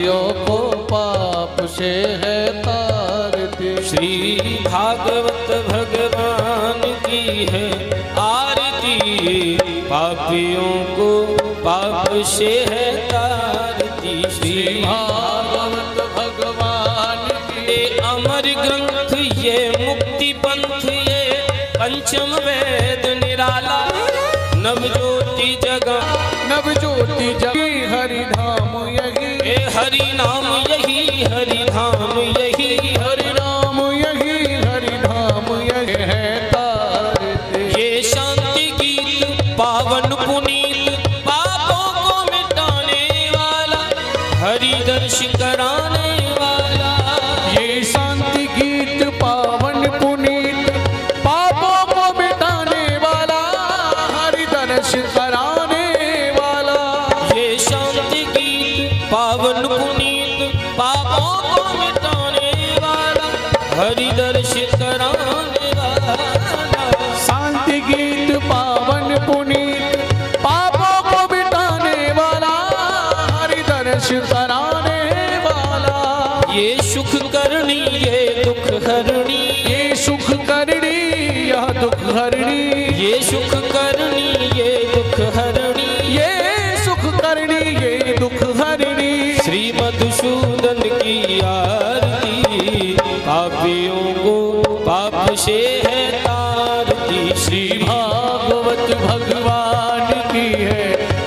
को पाप से है तारती। श्री भागवत भगवान की है आरती, पापियों को पाप से है तारती। श्री भागवत भगवान की अमर ग्रंथ ये मुक्ति पंथ ये पंचम वेद निराला, नवज्योति जगा नवज्योति जगी हरिधाम यही, हरि नाम यही, हरि धाम यही, हरि नाम यही, हरि धाम यही है तारती। ये शांति गीत पावन पुनीत, पापों को मिटाने वाला, हरि दर्शन कराने वाला। ये शांति गीत पावन पुनीत, पापों को मिटाने वाला, हरि दर्शन कराने वाला। ये शांति गीत पावन पुनीत, पापों को मिटाने वाला, हरि दर्शन कराने वाला। शांति गीत पावन पुनीत, पापों को मिटाने वाला, हरि दर्शन कराने वाला। ये सुख करनी ये दुख हरणी, ये सुख करनी यह दुख हरणी, ये सुख करनी ये दुख हरणी, ये सुख करनी ये दुख हरणी। श्री मधुसूदन की आरती, पापियों को पाप से है तारती। श्री भागवत भगवान की है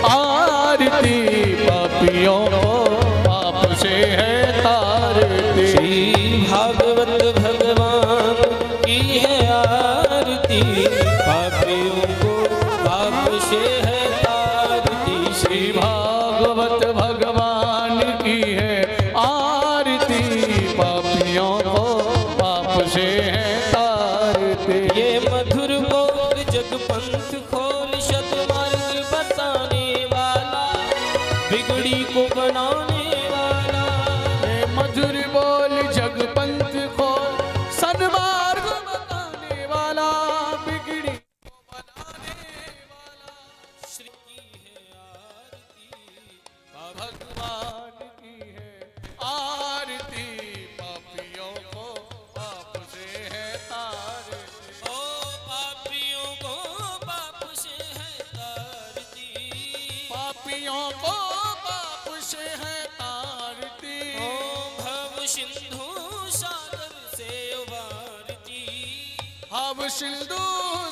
आरती, पापियों को पाप से है तारती। श्री भागवत भगवान की है आरती, पापियों को पाप से है तारती। श्री भागवत भगवान की है आरती, पापियों को पाप से है तारती। ये मधुर बोल जग पंथ खोल, सद्मार्ग बताने वाला, बिगड़ी को बनाने वाला। ये मधुर बोल जग पंथ खोल, सन्मार्ग बताने वाला, बिगड़ी को बनाने वाला। श्री की है आरती, भगवान की है आरती, पापियों को पाप से है तारती। ओ पापियों को पाप से है तारती, पापियों को पाप से है तारती। ओ भव सिंधु सागर से उबारती, हम सिंधु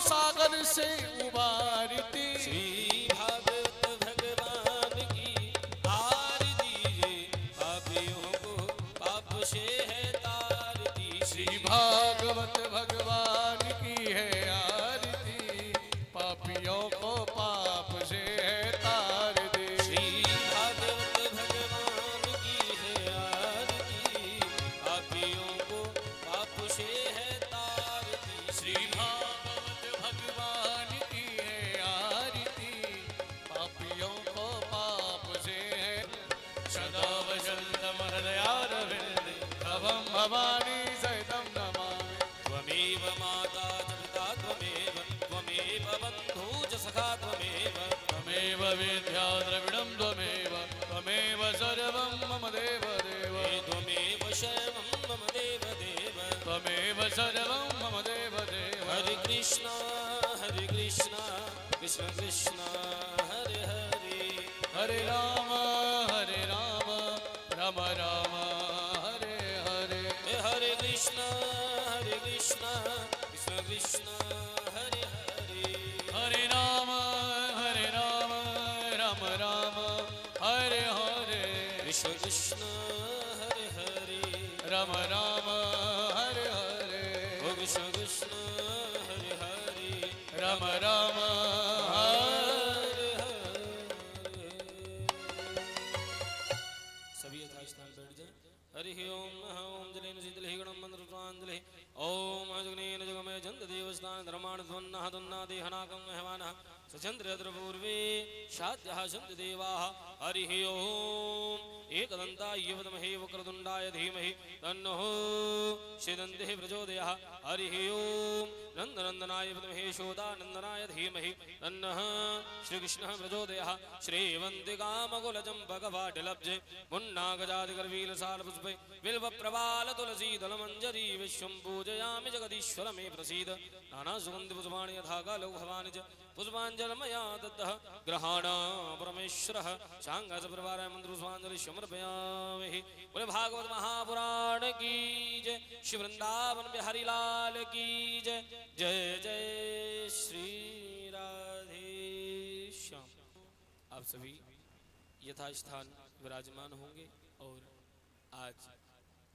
सागर से उबारती। श्री भागवत भगवान की आरती, पापियों को पाप से है तारती। श्री भागवत भगवान की है आरती, पापियों को पाप से है तारती। श्री भागवत भगवान की है आरती, पापियों को पाप से है तारती। श्री भागवत भगवान की है आरती, पापियों को पाप से है। सदा वसंतम हृदयारविंदे भवं भवानी सहितं नमामि। त्वमेव माता च पिता त्वमेव, त्वमेव बन्धु च सखा त्वमेव, त्वमेव विद्या द्रविणं त्वमेव, त्वमेव सर्वं मम देवदेव। त्वमेव शरणं मम देवदेव। त्वमेव सर्वं मम देवदेव। हरे कृष्णा कृष्ण कृष्ण हरे हरे, हरे राम राम राम हरे हरे। हरे कृष्ण कृष्ण कृष्ण हरे हरे, हरे राम राम राम हरे हरे। कृष्ण कृष्ण हरे हरे, राम राम हरे हरे। ओ कृष्ण कृष्ण हरे हरे, राम राम हरे हरे हरे। सभी यथास्थान बैठ जाएं। हरि ओम ओम जलेन शीतले गणम मंत्र प्रांजलि। ओम अजग्नेन जगमे जंत देवस्थान धर्माण ध्वन्नः दुन्नादेहनाकं महवानः सचंद्रद्र पूर्वे शाद्यः सन्ति देवाः। हरि ओम एकदन्ताय विद्महे वक्रतुण्डाय धीमहि तन्नो सिदन्तिः प्रचोदयाः। हरि ओम नन्दनन्दनाय विद्महे शोदानन्दनाय धीमहि तन्नः श्रीकृष्णः प्रचोदयाः। श्रीवन्दिकामकुलचम्पकपाटिलब्जे मुन्ना पन्नागजादिगर्वील साल पुष्पे बिल्व प्रवाल तुलसी दल मंजरी विश्वं पूजयामि जगदीश्वर मे प्रसीद नाना सुगंधि पुष्पाणि यथा कालो भवानि च पुष्पाञ्जलमया दत्तः ग्रहाण परमेश्वरः शांगास प्रवाराय मंत्रोस्वाञ्जलि समर्पयामि। बोले भागवत महापुराण की जय, श्री वृंदावन बिहारी लाल की जय। जय जय श्री राधे श्याम। आप सभी यथास्थान विराजमान होंगे और आज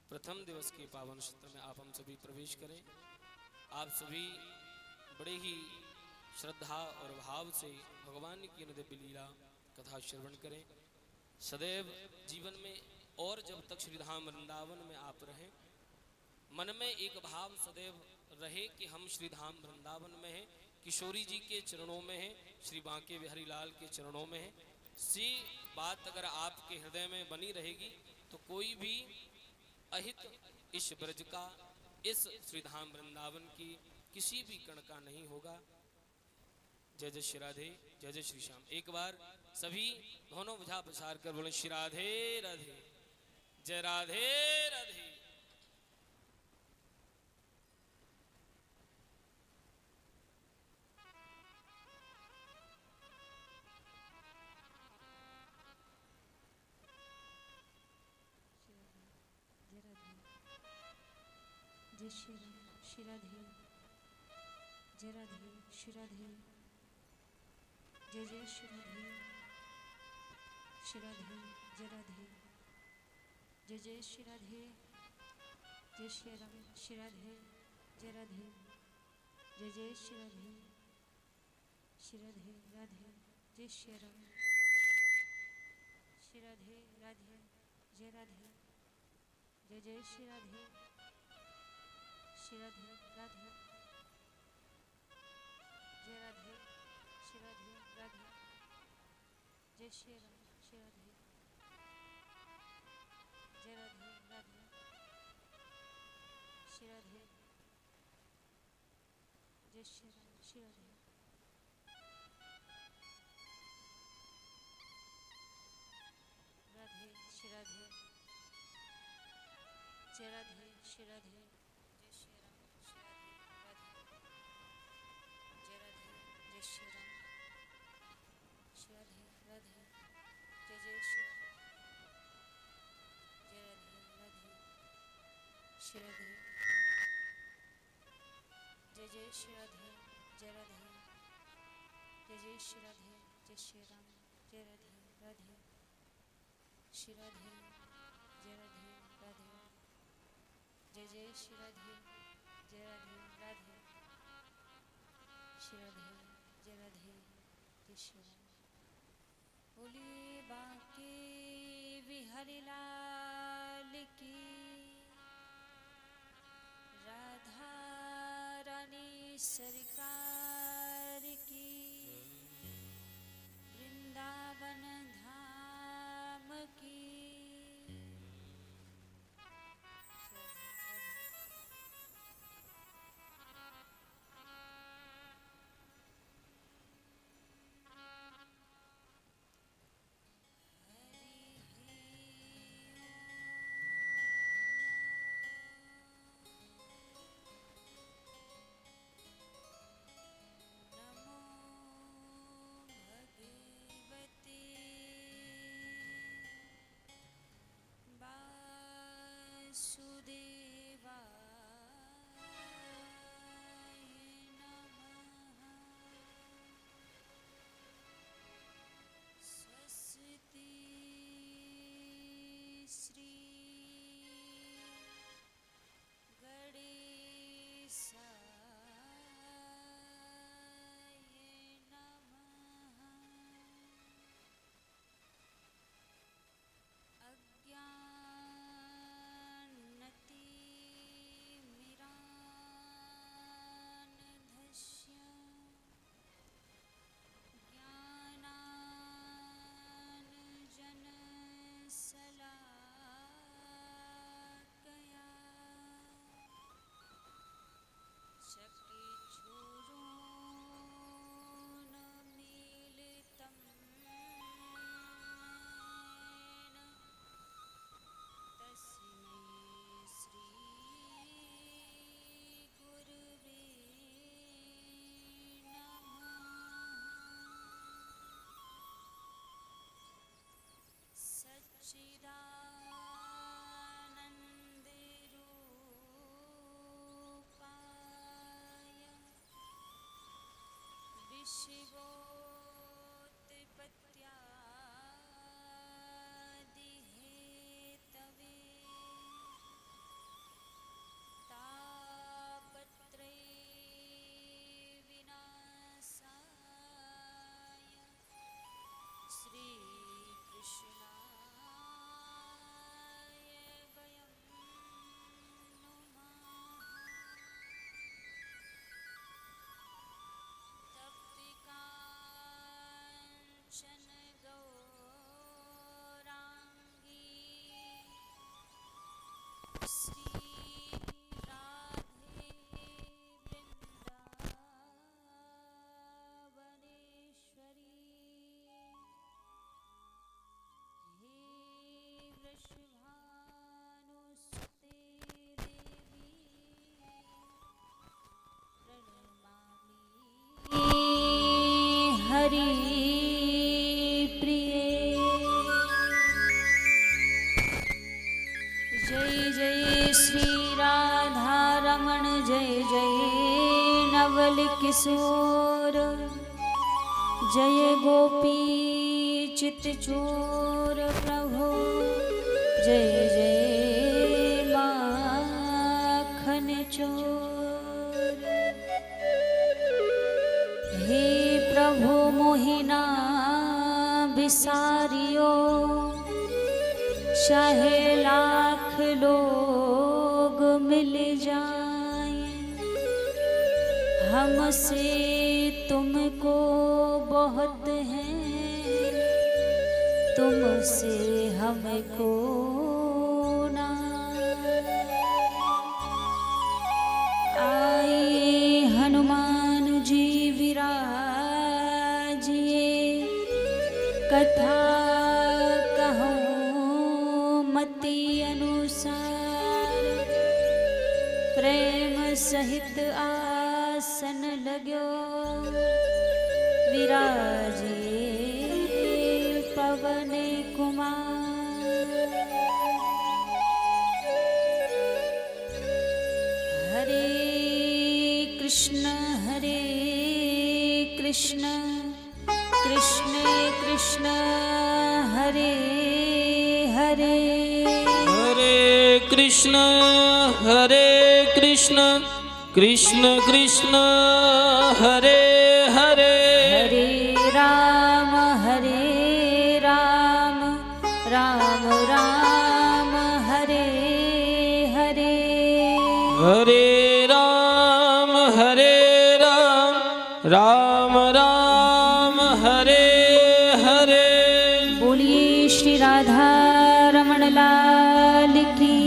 प्रथम दिवस के पावन क्षेत्र में आप हम सभी प्रवेश करें। आप सभी बड़े ही श्रद्धा और भाव से भगवान की दिव्य लीला कथा श्रवण करें। सदैव जीवन में और जब तक श्रीधाम वृंदावन में आप रहें, मन में एक भाव सदैव रहे कि हम श्रीधाम वृंदावन में हैं, किशोरी जी के चरणों में हैं, श्री बांके बिहारी लाल के चरणों में हैं। सी बात अगर आपके हृदय में बनी रहेगी तो कोई भी अहित इस ब्रज का, इस श्रीधाम वृंदावन की किसी भी कण का नहीं होगा। जय जय श्री राधे, जय जय श्री श्याम। एक बार सभी दोनों बुझा प्रसार कर बोले श्री राधे राधे, जय राधे राधे। जय श्री राधे, जय राधे, श्री राधे, जय जय श्री राधे, श्री राधे, जय राधे, जय जय श्री राधे, जय श्री राम, श्री राधे, जय राधे, जय जय श्री राधे, श्री राधे राधे, जय श्री राम, श्री राधे राधे, जय राधे, जय जय श्री राधे, श्री राधे राधे, जय राधे, श्री राधे राधे, जय श्री राम, श्री राधे, जय राधे राधे, श्री राधे, जय श्री राम, श्री राधे, राधे श्री राधे, जय राधे, श्री राधे, जय श्री राम, श्री राधे, राधे, जय राधे, जय श्री राम, श्री राधे राधे, जय जय श्री, जय राधे राधे, श्री राधे, जय जय श्री राधे, जय राधे, जय जय श्री राधे, जय श्री राम, जय राधे राधे, श्री राधे, जय राधे राधे, जय जय श्री राधे, जय राधे राधे, श्री राधे, जय राधे, जय श्री राम। बोले बांके बिहारी लाल की, राधा रानी सरकार की, वृंदावन धाम की। जय जय श्री राधा रमण जय जय नवल किशोर जय गोपी चित चोर प्रभु जय जय माखन चोर। हे प्रभु मोहिना बिसारियो चाहे लाख लोग मिल जाएं, हमसे तुमको बहुत है, तुमसे हमको ना। आए हनुमान जी विराजिए, कथा मति अनुसार, प्रेम सहित आसन लगो विराजे पवन कुमार। हरे कृष्ण कृष्ण कृष्ण हरे हरे, हरे कृष्ण कृष्ण कृष्ण हरे हरे, हरे राम राम राम हरे हरे, हरे राम राम राम हरे हरे। बोलिए श्री राधा रमण लाल की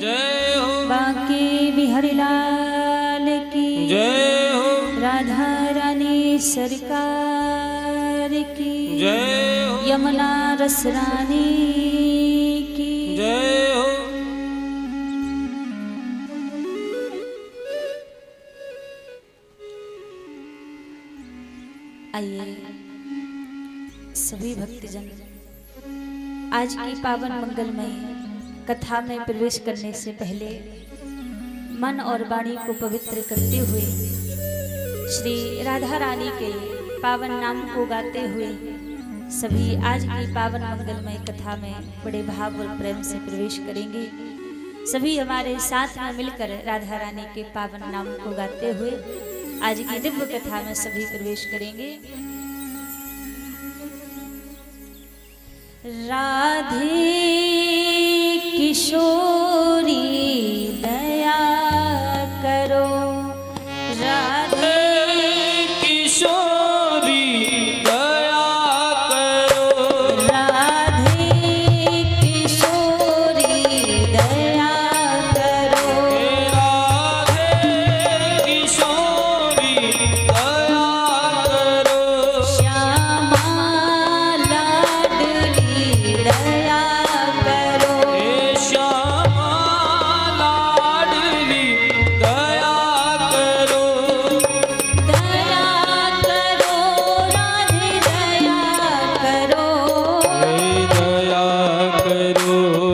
जय हो, बांके बिहारी लाल की जय हो, राधा रानी सरकार की जय हो, यमुना रस रानी की जय हो। आइए सभी भक्तजन आज की पावन मंगलमय कथा में प्रवेश करने से पहले मन और वाणी को पवित्र करते हुए श्री राधा रानी के पावन नाम को गाते हुए सभी आज की पावन मंगलमय कथा में बड़े भाव और प्रेम से प्रवेश करेंगे। सभी हमारे साथ में मिलकर राधा रानी के पावन नाम को गाते हुए आज की दिव्य कथा में सभी प्रवेश करेंगे। राधे किशोरी दया करो, राधे किशोरी दया करो, राधे किशोरी दया करो, राधे किशोरी दया करो, श्यामा लाडली दया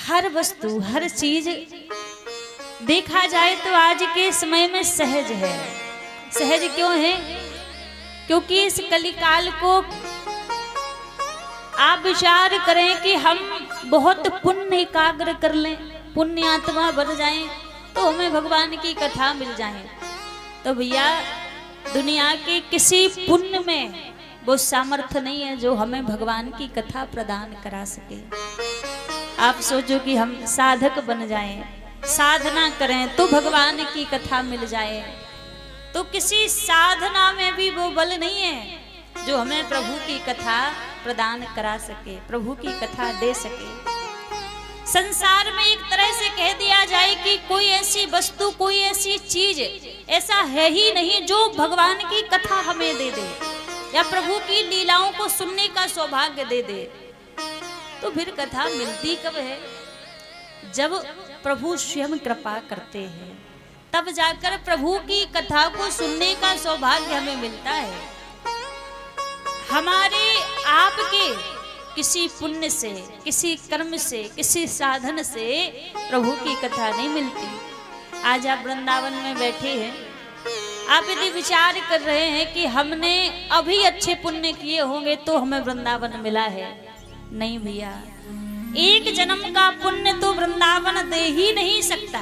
हर वस्तु हर चीज देखा जाए तो आज के समय में सहज है। सहज क्यों है? क्योंकि इस कलिकाल को आप विचार करें कि हम बहुत पुण्य एकाग्र कर लें, पुण्य आत्मा बन जाएं, तो हमें भगवान की कथा मिल जाए। तो भैया दुनिया के किसी पुण्य में वो सामर्थ्य नहीं है जो हमें भगवान की कथा प्रदान करा सके। आप सोचो कि हम साधक बन जाएं, साधना करें तो भगवान की कथा मिल जाए, तो किसी साधना में भी वो बल नहीं है जो हमें प्रभु की कथा प्रदान करा सके, प्रभु की कथा दे सके। संसार में एक तरह से कह दिया जाए कि कोई ऐसी वस्तु, कोई ऐसी चीज ऐसा है ही नहीं जो भगवान की कथा हमें दे दे या प्रभु की लीलाओं को सुनने का सौभाग्य दे दे। तो फिर कथा मिलती कब है? जब प्रभु स्वयं कृपा करते हैं, तब जाकर प्रभु की कथा को सुनने का सौभाग्य हमें मिलता है। हमारे आपके किसी पुण्य से, किसी कर्म से, किसी साधन से प्रभु की कथा नहीं मिलती। आज आप वृंदावन में बैठे हैं, आप यदि विचार कर रहे हैं कि हमने अभी अच्छे पुण्य किए होंगे तो हमें वृंदावन मिला है, नहीं भैया, एक जन्म का पुण्य तो वृंदावन दे ही नहीं सकता।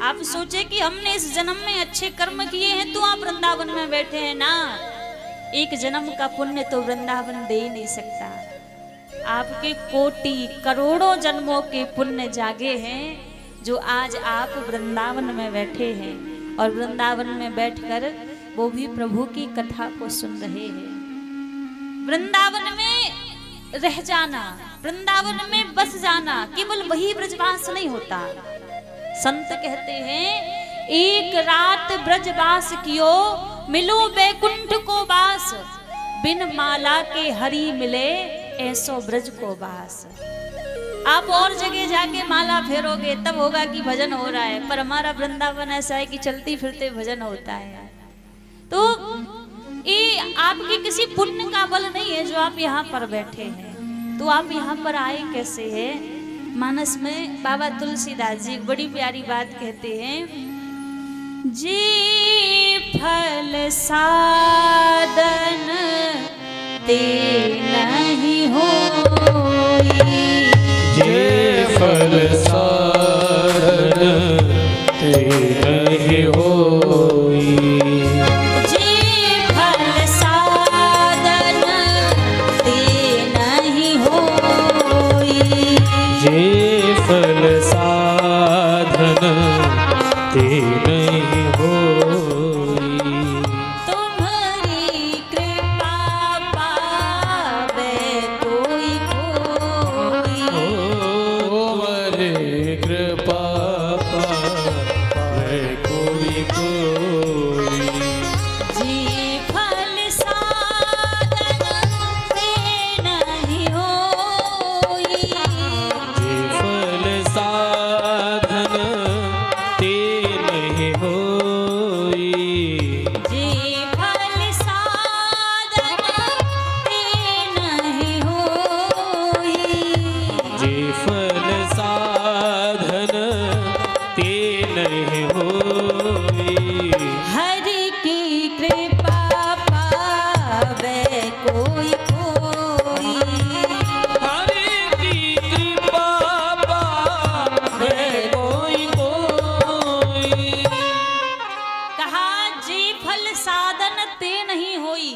आप सोचे कि हमने इस जन्म में अच्छे कर्म किए हैं तो आप वृंदावन में बैठे हैं ना, एक जन्म का पुण्य तो वृंदावन दे ही नहीं सकता। आपके कोटि करोड़ों जन्मों के पुण्य जागे हैं जो आज आप वृंदावन में बैठे हैं, और वृंदावन में बैठकर वो भी प्रभु की कथा को सुन रहे हैं। वृंदावन में रह जाना, वृंदावन में बस जाना केवल वही ब्रजवास नहीं होता। संत कहते हैं एक रात ब्रजवास कियो मिलो बैकुंठ को बास, बिन माला के हरि मिले ऐसो ब्रज को बास। आप और जगह जाके माला फेरोगे तब होगा कि भजन हो रहा है, पर हमारा वृंदावन ऐसा है कि चलती फिरते भजन होता है। तो ये आपके किसी पुण्य का बल नहीं है जो आप यहाँ पर बैठे हैं। तो आप यहाँ पर आए कैसे हैं? मानस में बाबा तुलसीदास जी बड़ी प्यारी बात कहते हैं, जे फल साधन ते नहीं होई, जे फल साधन ते नहीं होई, जे फल साधन ते नहीं होई, जे फल साधन ते नहीं होई, तुम्हारी कृपा पावे कोई कोई, तुम्हारी कृपा पावे कोई कोई, जी फल साधन ते नहीं होई, जे फल साधन ते नहीं होई, जी फल साधन ते नहीं होई, जे फल साधन ते नहीं होई, हरि की कृपा पावे कोई कोई, हरि की कृपा पावे कोई कोई, कहा जी फल साधन ते नहीं होई,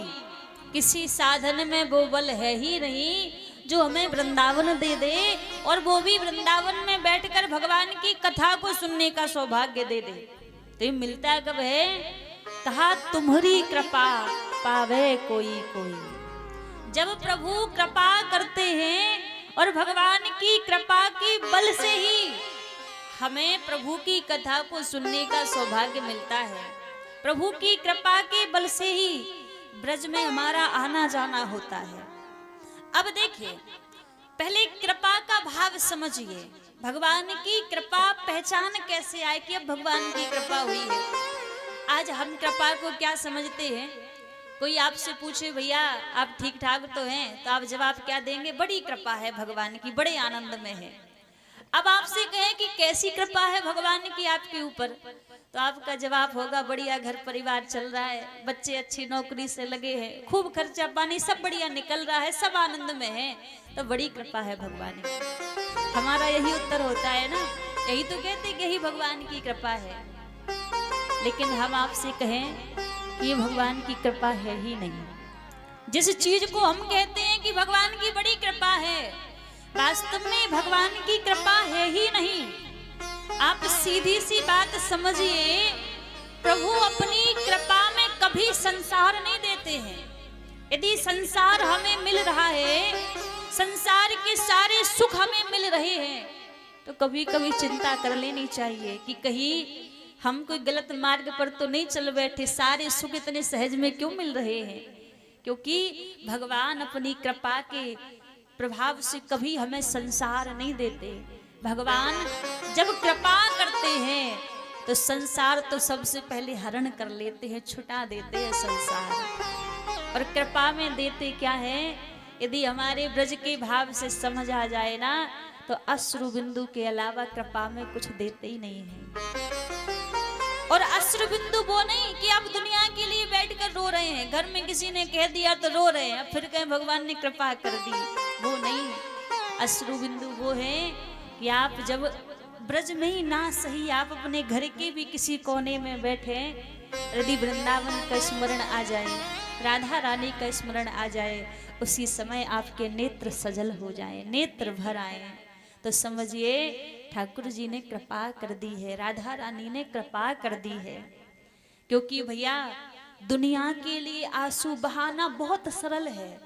किसी साधन में वो बल है ही नहीं जो हमें वृंदावन दे दे, और वो भी वृंदावन में बैठकर भगवान की कथा को सुनने का सौभाग्य दे दे। तो ये मिलता कब है? कहा तुम्हारी कृपा पावे कोई कोई। जब प्रभु कृपा करते हैं और भगवान की कृपा के बल से ही हमें प्रभु की कथा को सुनने का सौभाग्य मिलता है। प्रभु की कृपा के बल से ही ब्रज में हमारा आना जाना होता है। अब देखिए, पहले कृपा का भाव समझिए, भगवान की कृपा पहचान कैसे आए कि अब भगवान की कृपा हुई है। आज हम कृपा को क्या समझते हैं? कोई आपसे पूछे भैया आप ठीक ठाक तो हैं, तो आप जवाब क्या देंगे? बड़ी कृपा है भगवान की, बड़े आनंद में है। अब आपसे कहें कि कैसी कृपा है भगवान की आपके ऊपर, तो आपका जवाब होगा बढ़िया घर परिवार चल रहा है, बच्चे अच्छी नौकरी से लगे हैं, खूब खर्चा पानी सब बढ़िया निकल रहा है, सब आनंद में है, तो बड़ी कृपा है भगवान की। हमारा यही उत्तर होता है ना, यही तो कहते कि यही भगवान की कृपा है। लेकिन हम आपसे कहें कि ये भगवान की कृपा है ही नहीं। जिस चीज को हम कहते हैं कि भगवान की बड़ी कृपा है, वास्तव में भगवान की कृपा है ही नहीं। आप सीधी सी बात समझिए, प्रभु अपनी कृपा में कभी संसार नहीं देते हैं। यदि संसार हमें मिल रहा है, संसार के सारे सुख हमें मिल रहे हैं, तो कभी कभी चिंता कर लेनी चाहिए कि कहीं हम कोई गलत मार्ग पर तो नहीं चल बैठे, सारे सुख इतने सहज में क्यों मिल रहे हैं। क्योंकि भगवान अपनी कृपा के प्रभाव से कभी हमें संसार नहीं देते। भगवान जब कृपा करते हैं तो संसार तो सबसे पहले हरण कर लेते हैं, छुटा देते हैं संसार। और कृपा में देते क्या है, यदि हमारे ब्रज के भाव से समझ आ जाए ना, तो अश्रु बिंदु के अलावा कृपा में कुछ देते ही नहीं है। और अश्रु बिंदु वो नहीं कि आप दुनिया के लिए बैठकर रो रहे हैं, घर में किसी ने कह दिया तो रो रहे हैं, फिर कहें भगवान ने कृपा कर दी, वो नहीं। अश्रु बिंदु वो है कि आप जब ब्रज में ही ना सही, आप अपने घर के भी किसी कोने में बैठे, यदि वृंदावन का स्मरण आ जाए, राधा रानी का स्मरण आ जाए, उसी समय आपके नेत्र सजल हो जाए, नेत्र भर आए, तो समझिए ठाकुर जी ने कृपा कर दी है, राधा रानी ने कृपा कर दी है। क्योंकि भैया दुनिया के लिए आंसू बहाना बहुत सरल है,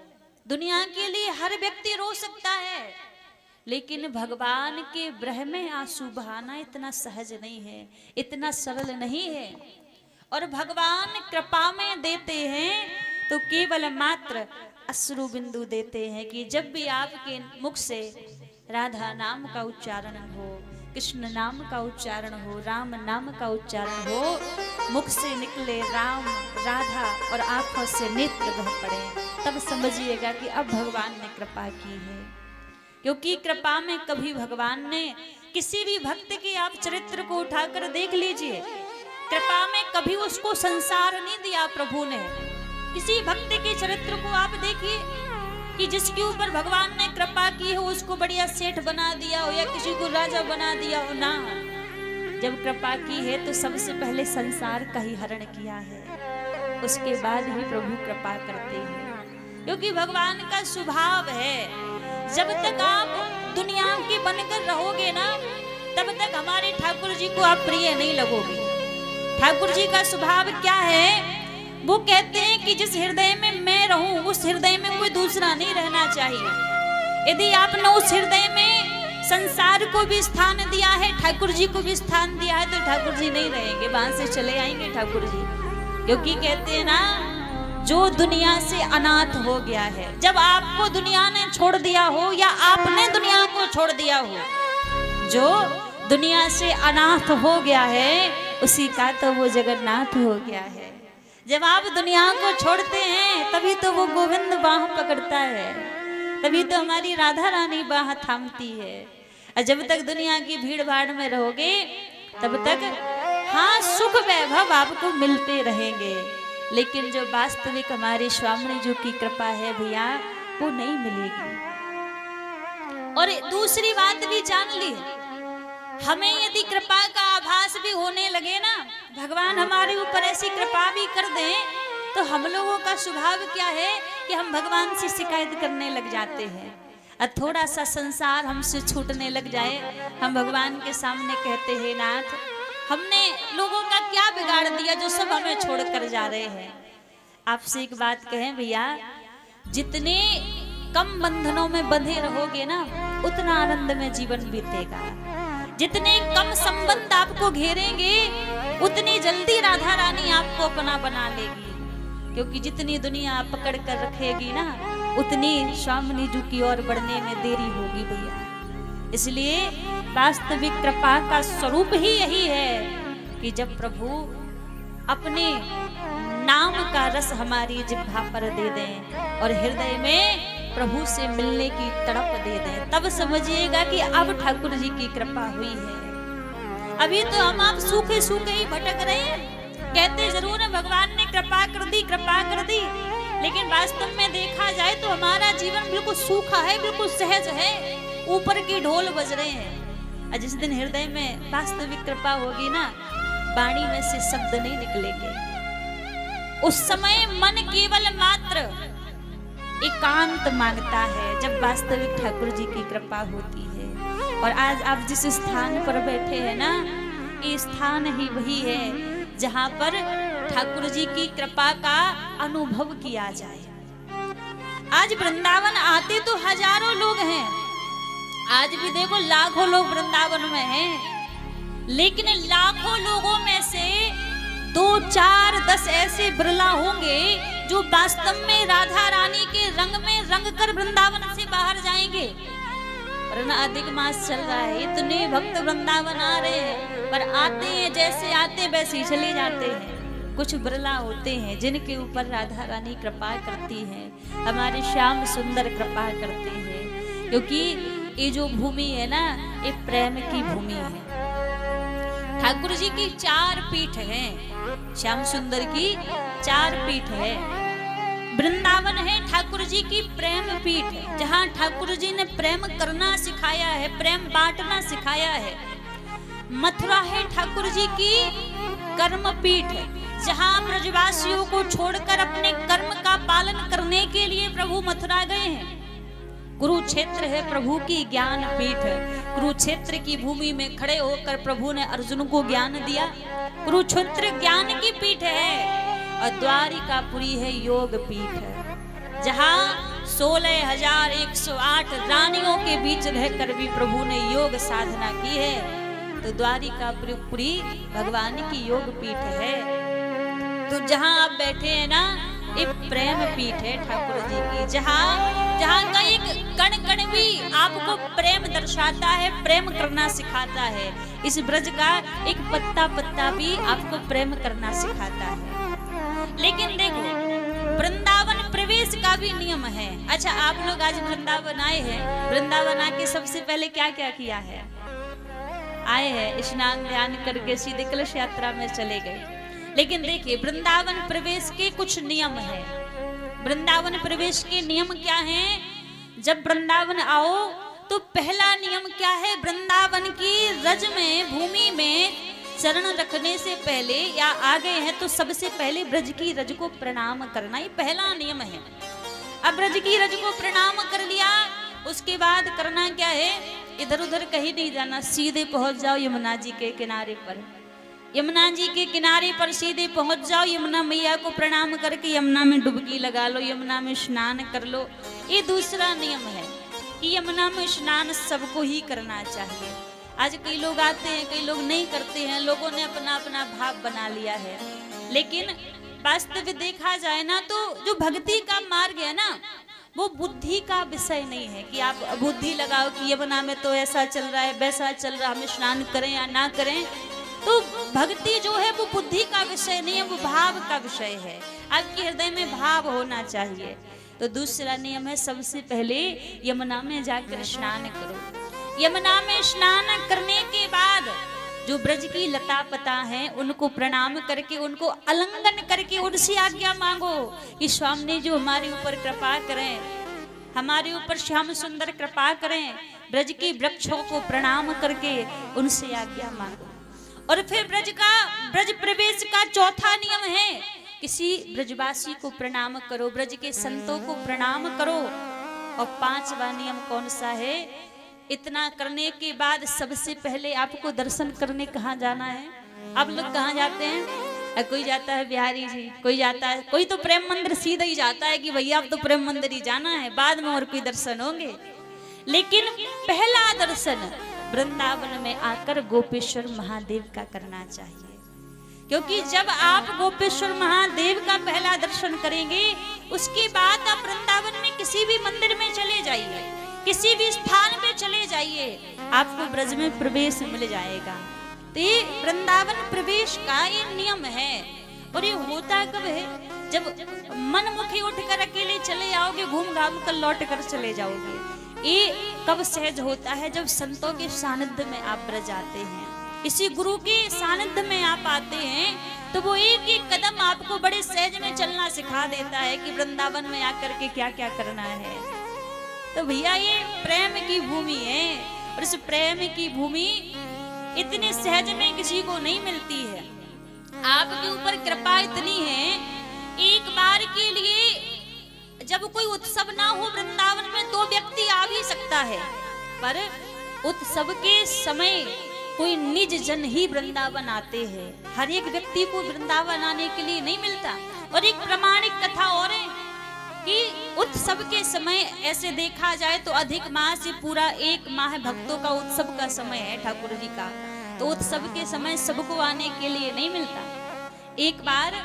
दुनिया के लिए हर व्यक्ति रो सकता है, लेकिन भगवान के ब्रह में आंसू बहाना इतना सहज नहीं है, इतना सरल नहीं है। और भगवान कृपा में देते हैं तो केवल मात्र अश्रु बिंदु देते हैं कि जब भी आपके मुख से राधा नाम का उच्चारण हो, कृष्ण नाम का उच्चारण हो, राम नाम का उच्चारण हो, मुख से निकले राम राधा और आंखों से नेत्र बह पड़े, तब समझिएगा कि अब भगवान ने कृपा की है। क्योंकि कृपा में कभी भगवान ने किसी भी भक्त के आप चरित्र को उठाकर देख लीजिए, कृपा में कभी उसको संसार नहीं दिया प्रभु ने। किसी भक्त के चरित्र को आप देखिए कि जिसके ऊपर भगवान ने कृपा की हो उसको बढ़िया सेठ बना दिया हो या किसी को राजा बना दिया हो ना। जब कृपा की है तो सबसे पहले संसार का ही हरण किया है, उसके बाद ही प्रभु कृपा करते हैं। क्योंकि भगवान का स्वभाव है, जब तक आप दुनिया के बनकर रहोगे ना, तब तक हमारे ठाकुर जी को आप प्रिय नहीं लगोगे। ठाकुर जी का स्वभाव क्या है, वो कहते हैं कि जिस हृदय में मैं रहूं उस हृदय में कोई दूसरा नहीं रहना चाहिए। यदि आपने उस हृदय में संसार को भी स्थान दिया है, ठाकुर जी को भी स्थान दिया है, तो ठाकुर जी नहीं रहेंगे, वहां से चले आएंगे ठाकुर जी। क्योंकि कहते हैं ना, जो दुनिया से अनाथ हो गया है, जब आपको दुनिया ने छोड़ दिया हो या आपने दुनिया को छोड़ दिया हो, जो दुनिया से अनाथ हो गया है उसी का तो वो जगन्नाथ हो गया है। जब आप दुनिया को छोड़ते हैं तभी तो वो गोविंद बाह पकड़ता है, तभी तो हमारी राधा रानी बाह थामती है। और जब तक दुनिया की भीड़ भाड़ में रहोगे तब तक हाँ सुख वैभव आपको मिलते रहेंगे, लेकिन जो वास्तविक हमारे स्वामी जी की कृपा है भैया, वो नहीं मिलेगी। और दूसरी बात भी जान ली, हमें यदि कृपा का आभास भी होने लगे ना, भगवान हमारे ऊपर ऐसी कृपा भी कर दें, तो हम लोगों का स्वभाव क्या है कि हम भगवान से शिकायत करने लग जाते हैं। और थोड़ा सा संसार हमसे छूटने लग जाए, हम भगवान के सामने कहते हैं, नाथ हमने लोगों का क्या बिगाड़ दिया जो सब हमें छोड़ कर जा रहे हैं। आपसे एक बात कहें भैया, जितने कम बंधनों में बंधे रहोगे ना, उतना आनंद में जीवन बीतेगा। जितने कम संबंध आपको घेरेंगे, उतनी जल्दी राधा रानी आपको अपना बना लेगी। क्योंकि जितनी दुनिया पकड़ कर रखेगी ना, उतनी स्वामी जी की ओर बढ़ने में देरी होगी भैया। इसलिए वास्तविक कृपा का स्वरूप ही यही है कि जब प्रभु अपने नाम का रस हमारी जिह्वा पर दे दें और हृदय में प्रभु से मिलने की तड़प दे दें, तब समझिएगा कि अब ठाकुर जी की कृपा हुई है। अभी तो हम आप सूखे सूखे ही भटक रहे हैं, कहते जरूर है भगवान ने कृपा कर दी, कृपा कर दी, लेकिन वास्तव में देखा जाए तो हमारा जीवन बिल्कुल सूखा है, बिल्कुल सहज है, ऊपर की ढोल बज रहे हैं। और जिस दिन हृदय में वास्तविक कृपा होगी ना, वाणी में से शब्द नहीं निकलेंगे। उस समय मन केवल मात्र एकांत मांगता है, जब वास्तविक ठाकुर जी की कृपा होती है। और आज आप जिस स्थान पर बैठे हैं ना, ये स्थान ही वही है जहां पर ठाकुर जी की कृपा का अनुभव किया जाए। आज वृंदावन आते तो हजारों लोग हैं, आज भी देखो लाखों लोग वृंदावन में हैं, लेकिन लाखों लोगों में से 2, 4, 10 ऐसे बिरला होंगे जो वास्तव में राधा रानी के रंग में रंग कर वृंदावन से बाहर जाएंगे। वरना अधिक मास चल रहा है, इतने भक्त वृंदावन आ रहे हैं, पर आते हैं जैसे आते वैसे ही चले जाते हैं। कुछ बिरला होते हैं जिनके ऊपर राधा रानी कृपा करती है, हमारे श्याम सुंदर कृपा करते हैं। क्योंकि ये जो भूमि है ना, ये प्रेम की भूमि है। ठाकुर जी की 4 पीठ हैं, श्याम सुंदर की 4 पीठ है। वृंदावन है ठाकुर जी की प्रेम पीठ है, जहाँ ठाकुर जी ने प्रेम करना सिखाया है, प्रेम बांटना सिखाया है। मथुरा है ठाकुर जी की कर्म पीठ है, जहाँ ब्रजवासियों को छोड़कर अपने कर्म का पालन करने के लिए प्रभु मथुरा गए हैं। कुरुक्षेत्र है प्रभु की ज्ञान पीठ। कुरुक्षेत्र की भूमि में खड़े होकर प्रभु ने अर्जुन को ज्ञान दिया। कुरुक्षेत्र ज्ञान की पीठ है। और द्वारिकापुरी है योग पीठ, जहाँ 16,108 रानियों के बीच रहकर भी प्रभु ने योग साधना की है। तो द्वारिकापुरी भगवान की योग पीठ है। तो जहाँ आप बैठे हैं ना, ये प्रेम पीठ है ठाकुर जी की, जहाँ का एक कण कण भी आपको प्रेम दर्शाता है, प्रेम करना सिखाता है। इस ब्रज का एक पत्ता पत्ता भी आपको प्रेम करना सिखाता है। लेकिन देखो, वृंदावन प्रवेश का भी नियम है। अच्छा, आप लोग आज वृंदावन आए हैं, वृंदावन आके सबसे पहले क्या क्या किया है? आए हैं, स्नान ध्यान करके सीधे कलश यात्रा में चले गए। लेकिन देखिए, वृंदावन प्रवेश के कुछ नियम है। वृंदावन प्रवेश के नियम क्या हैं? जब वृंदावन आओ तो पहला नियम क्या है? वृंदावन की रज में, भूमि में चरण रखने से पहले या आ गए हैं तो सबसे पहले ब्रज की रज को प्रणाम करना, ये पहला नियम है। अब ब्रज की रज को प्रणाम कर लिया, उसके बाद करना क्या है? इधर उधर कहीं नहीं जाना, सीधे पहुंच जाओ यमुना जी के किनारे पर। यमुना जी के किनारे पर सीधे पहुंच जाओ, यमुना मैया को प्रणाम करके यमुना में डुबकी लगा लो, यमुना में स्नान कर लो। ये दूसरा नियम है कि यमुना में स्नान सबको ही करना चाहिए। आज कई लोग आते हैं, कई लोग नहीं करते हैं, लोगों ने अपना अपना भाव बना लिया है। लेकिन वास्तव देखा जाए ना, तो जो भक्ति का मार्ग है ना, वो बुद्धि का विषय नहीं है कि आप बुद्धि लगाओ कि यमुना में तो ऐसा चल रहा है, वैसा चल रहा है, हम स्नान करें या ना करें। तो भक्ति जो है वो बुद्धि का विषय नहीं है, वो भाव का विषय है। आपके हृदय में भाव होना चाहिए। तो दूसरा नियम है, सबसे पहले यमुना में जाकर स्नान करो। यमुना में स्नान करने के बाद जो ब्रज की लता पता हैं, उनको प्रणाम करके, उनको आलिंगन करके उनसे आज्ञा मांगो कि स्वामी जो हमारे ऊपर कृपा करें, हमारे ऊपर श्याम सुंदर कृपा करें। ब्रज के वृक्षों को प्रणाम करके उनसे आज्ञा मांगो। और फिर ब्रज प्रवेश का चौथा नियम है, किसी ब्रजवासी को प्रणाम करो, ब्रज के संतों को प्रणाम करो। और 5वां नियम कौन सा है? इतना करने के बाद सबसे पहले आपको दर्शन करने कहाँ जाना है? आप लोग कहाँ जाते हैं? कोई जाता है बिहारी जी, कोई जाता है, कोई तो प्रेम मंदिर सीधा ही जाता है कि भैया अब तो प्रेम मंदिर ही जाना है, बाद में और कोई दर्शन होंगे। लेकिन पहला दर्शन वृंदावन में आकर गोपेश्वर महादेव का करना चाहिए। क्योंकि जब आप गोपेश्वर महादेव का पहला दर्शन करेंगे, उसके बाद आप वृंदावन में किसी भी मंदिर में चले जाइए, किसी भी स्थान में चले जाइए, आपको ब्रज में प्रवेश मिल जाएगा। तो ये वृंदावन प्रवेश का ये नियम है। और ये होता कब है? जब मन मुखी उठकर अकेले चले आओगे, घूम घाम कर लौट कर चले जाओगे। ये कब सहज होता है? जब संतों के सानिध्य में आप रह जाते हैं, किसी गुरु के सानिध्य में आप आते हैं, तो वो एक एक कदम आपको बड़े सहज में चलना सिखा देता है कि वृंदावन में आकर के क्या क्या करना है। तो भैया ये प्रेम की भूमि है, और इस प्रेम की भूमि इतने सहज में किसी को नहीं मिलती है। आपके ऊपर कृपा इतनी है, एक बार के लिए जब कोई उत्सव ना हो वृंदावन में तो व्यक्ति आ भी सकता है, पर उत्सव के समय कोई निज जन ही वृंदावन आते हैं। हर एक व्यक्ति को वृंदावन आने के लिए नहीं मिलता। और एक प्रामाणिक कथा और है कि उत्सव के समय ऐसे देखा जाए तो अधिक माह से पूरा 1 माह भक्तों का उत्सव का समय है ठाकुर जी का। तो उत्सव के समय सबको आने के लिए नहीं मिलता। एक बार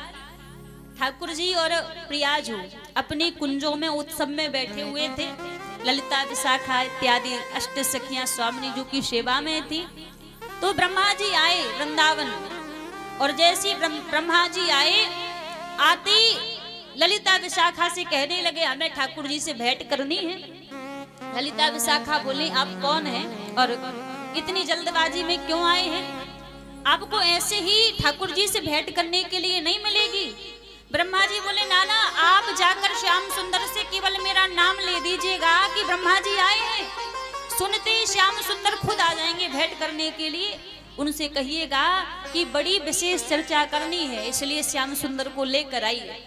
ठाकुर जी और प्रियाजू अपनी कुंजों में उत्सव में बैठे हुए थे। ललिता विशाखा इत्यादि अष्ट सखियां स्वामी जी की सेवा में थी। तो ब्रह्मा जी आए वृंदावन, और जैसे ब्रह्मा जी आए, आती ललिता विशाखा से कहने लगे हमें ठाकुर जी से भेंट करनी है। ललिता विशाखा बोली आप कौन हैं और इतनी जल्दबाजी में क्यों आए हैं? आपको ऐसे ही ठाकुर जी से भेंट करने के लिए नहीं मिलेगी। ब्रह्मा जी बोले नाना आप जाकर श्याम सुंदर से केवल मेरा नाम ले दीजिएगा कि ब्रह्मा जी आए हैं। सुनते ही श्याम सुंदर खुद आ जाएंगे भेंट करने के लिए। उनसे कहिएगा कि बड़ी विशेष चर्चा करनी है, इसलिए श्याम सुंदर को लेकर आइए।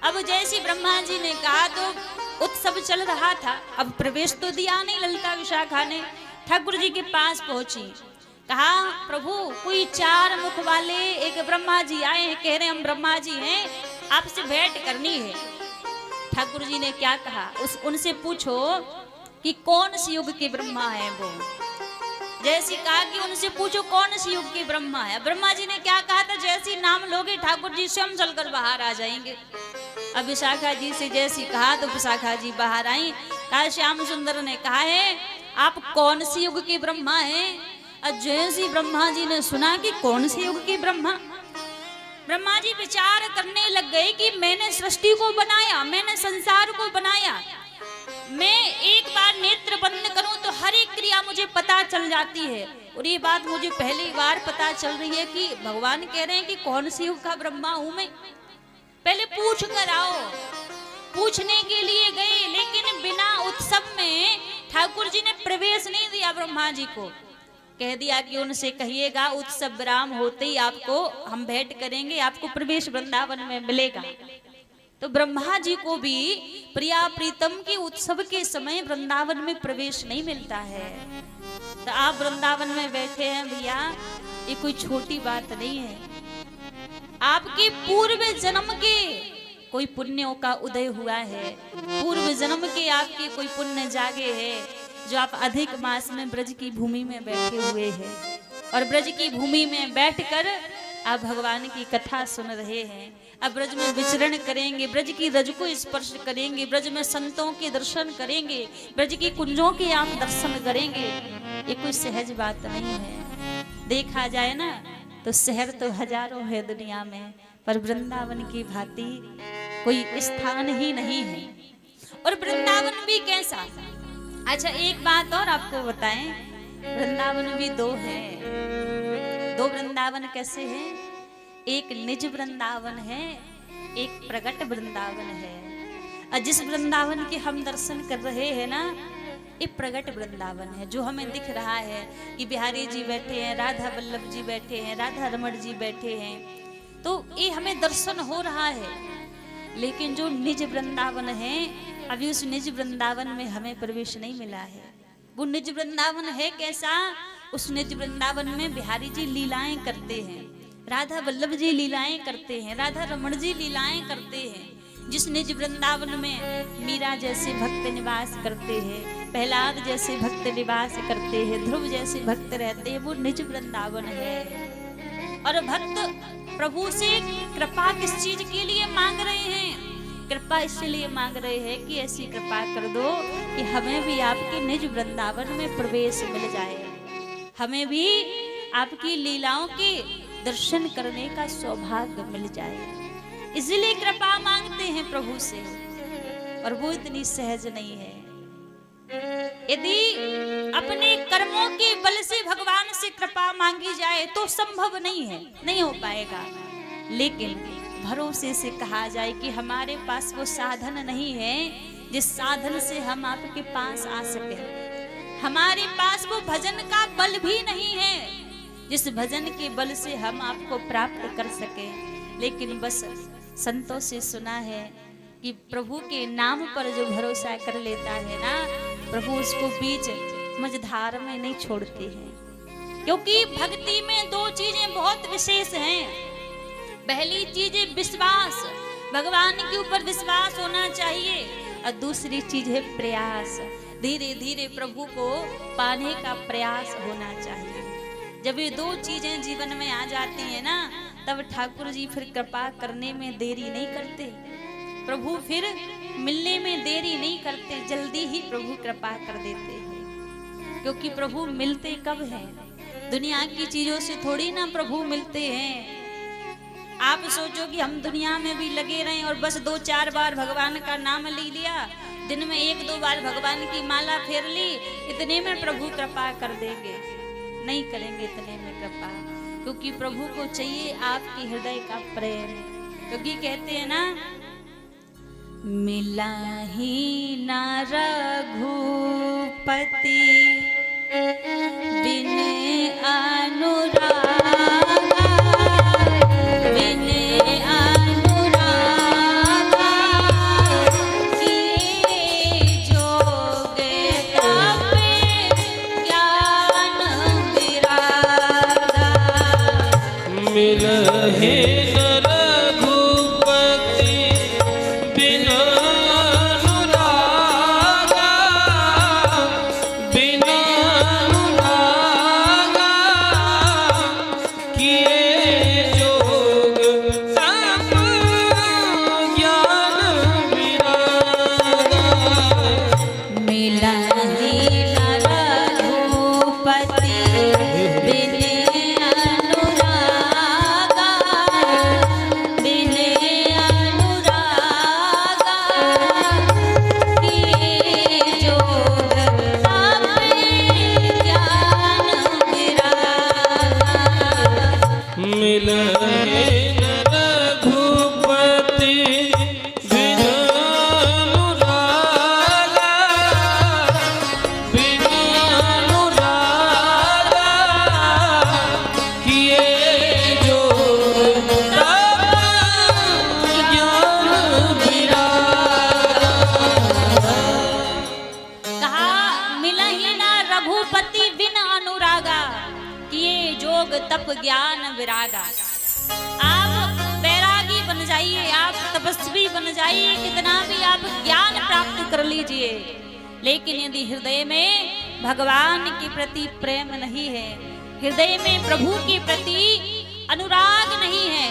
अब जैसे ब्रह्मा जी ने कहा तो उत्सव चल रहा था। अब प्रवेश तो दिया नहीं ललिता विशाखा ने। ठाकुर जी के पास पहुंची, कहा प्रभु कोई 4 मुख वाले एक ब्रह्मा जी आए हैं, कह रहे हम ब्रह्मा जी हैं, आपसे भेंट करनी है। ठाकुर जी ने क्या कहा, उनसे पूछो कि कौन सी युग के ब्रह्मा है वो। जैसे कहा कि उनसे पूछो कौन सी युग के ब्रह्मा है। ब्रह्मा जी ने क्या कहा था, जैसे नाम लोगे ठाकुर जी स्वयं चलकर बाहर आ जाएंगे। अब विशाखा जी से जैसी कहा तो विशाखा जी बाहर आई। कहा श्याम सुंदर ने कहा है आप कौन सी युग के ब्रह्मा हैं। जैसे ब्रह्मा जी ने सुना कि कौन से युग के ब्रह्मा, ब्रह्मा जी विचार करने लग गए कि मैंने सृष्टि को बनाया, मैंने संसार को बनाया, मैं एक बार नेत्र बंद करूं तो हर एक क्रिया मुझे पता चल जाती है। और ये बात मुझे पहली बार पता चल रही है कि भगवान कह रहे हैं कि कौन सी युग का ब्रह्मा हूं मैं। पहले पूछ कर आओ। पूछने के लिए गए, लेकिन बिना उत्सव में ठाकुर जी ने प्रवेश नहीं दिया ब्रह्मा जी को। कह दिया कि उनसे कहिएगा उत्सव विराम होते ही आपको हम भेंट करेंगे, आपको प्रवेश वृंदावन में मिलेगा। तो ब्रह्मा जी को भी प्रिया प्रीतम के उत्सव के समय वृंदावन में प्रवेश नहीं मिलता है। तो आप वृंदावन में बैठे हैं भैया, ये कोई छोटी बात नहीं है। आपके पूर्व जन्म के कोई पुण्यों का उदय हुआ है, पूर्व जन्म के आपके कोई पुण्य जागे हैं, जो आप अधिक मास में ब्रज की भूमि में बैठे हुए हैं। और ब्रज की भूमि में बैठकर आप भगवान की कथा सुन रहे हैं। अब ब्रज में विचरण करेंगे, ब्रज की रज को स्पर्श करेंगे, ब्रज में संतों के दर्शन करेंगे, ब्रज की कुंजों के आप दर्शन करेंगे। ये कोई सहज बात नहीं है। देखा जाए ना तो शहर तो हजारों है दुनिया में, पर वृंदावन की भांति कोई स्थान ही नहीं है। और वृंदावन भी कैसा। अच्छा एक बात और आपको बताएं, वृंदावन भी 2 है। 2 वृंदावन कैसे हैं? एक निज वृंदावन है, एक प्रगट वृंदावन है। और जिस वृंदावन के हम दर्शन कर रहे हैं ना, ये प्रगट वृंदावन है। जो हमें दिख रहा है कि बिहारी जी बैठे हैं, राधा वल्लभ जी बैठे हैं, राधा रमण जी बैठे हैं, तो ये हमें दर्शन हो रहा है। लेकिन जो निज वृंदावन है, अभी उस निज वृंदावन में हमें प्रवेश नहीं मिला है। वो निज वृंदावन है कैसा? उस निज वृंदावन में बिहारी जी लीलाएं करते हैं, राधा वल्लभ जी लीलाएं करते हैं, राधा रमण जी लीलाएं करते हैं। जिस निज वृंदावन में मीरा जैसे भक्त निवास करते हैं, प्रहलाद जैसे भक्त निवास करते हैं, ध्रुव जैसे भक्त रहते हैं, वो निज वृंदावन है। और भक्त प्रभु से कृपा किस चीज के लिए मांग रहे हैं? कृपा इसलिए मांग रहे हैं कि ऐसी कृपा कर दो कि हमें भी आपके निज वृंदावन में प्रवेश मिल जाए, हमें भी आपकी लीलाओं के दर्शन करने का सौभाग्य मिल जाए। इसलिए कृपा मांगते हैं प्रभु से, और वो इतनी सहज नहीं है। यदि अपने कर्मों के बल से भगवान से कृपा मांगी जाए तो संभव नहीं है, नहीं हो पाएगा। लेकिन भरोसे से कहा जाए कि हमारे पास वो साधन नहीं है जिस साधन से हम आपके पास आ सके। हमारे पास वो भजन का बल भी नहीं है जिस भजन के बल से हम आपको प्राप्त कर सके। लेकिन बस संतों से सुना है कि प्रभु के नाम पर जो भरोसा कर लेता है ना, प्रभु उसको बीच मझधार में नहीं छोड़ते हैं। क्योंकि भक्ति में दो चीजें बहुत विशेष हैं। पहली चीज है विश्वास, भगवान के ऊपर विश्वास होना चाहिए, और दूसरी चीज है प्रयास, धीरे धीरे प्रभु को पाने का प्रयास होना चाहिए। जब ये दो चीजें जीवन में आ जाती है ना, तब ठाकुर जी फिर कृपा करने में देरी नहीं करते, प्रभु फिर मिलने में देरी नहीं करते, जल्दी ही प्रभु कृपा कर देते हैं। क्योंकि प्रभु मिलते कब हैं? दुनिया की चीजों से थोड़ी ना प्रभु मिलते हैं। आप सोचो कि हम दुनिया में भी लगे रहें और बस 2-4 बार भगवान का नाम ले लिया, दिन में 1-2 बार भगवान की माला फेर ली, इतने में प्रभु कृपा कर देंगे? नहीं करेंगे इतने में कृपा, क्योंकि प्रभु को चाहिए आपके हृदय का प्रेम। क्योंकि कहते हैं ना, मिला ही ना रघुपति बिन अनुरागा, बिन अनुरागा किए जोग तप ज्ञान विरागा। मिलहि तप ज्ञान विरागा। आप बैरागी बन जाइए, आप तपस्वी बन जाइए, कितना भी आप ज्ञान प्राप्त कर लीजिए, लेकिन यदि हृदय में भगवान के प्रति प्रेम नहीं है, हृदय में प्रभु के प्रति अनुराग नहीं है,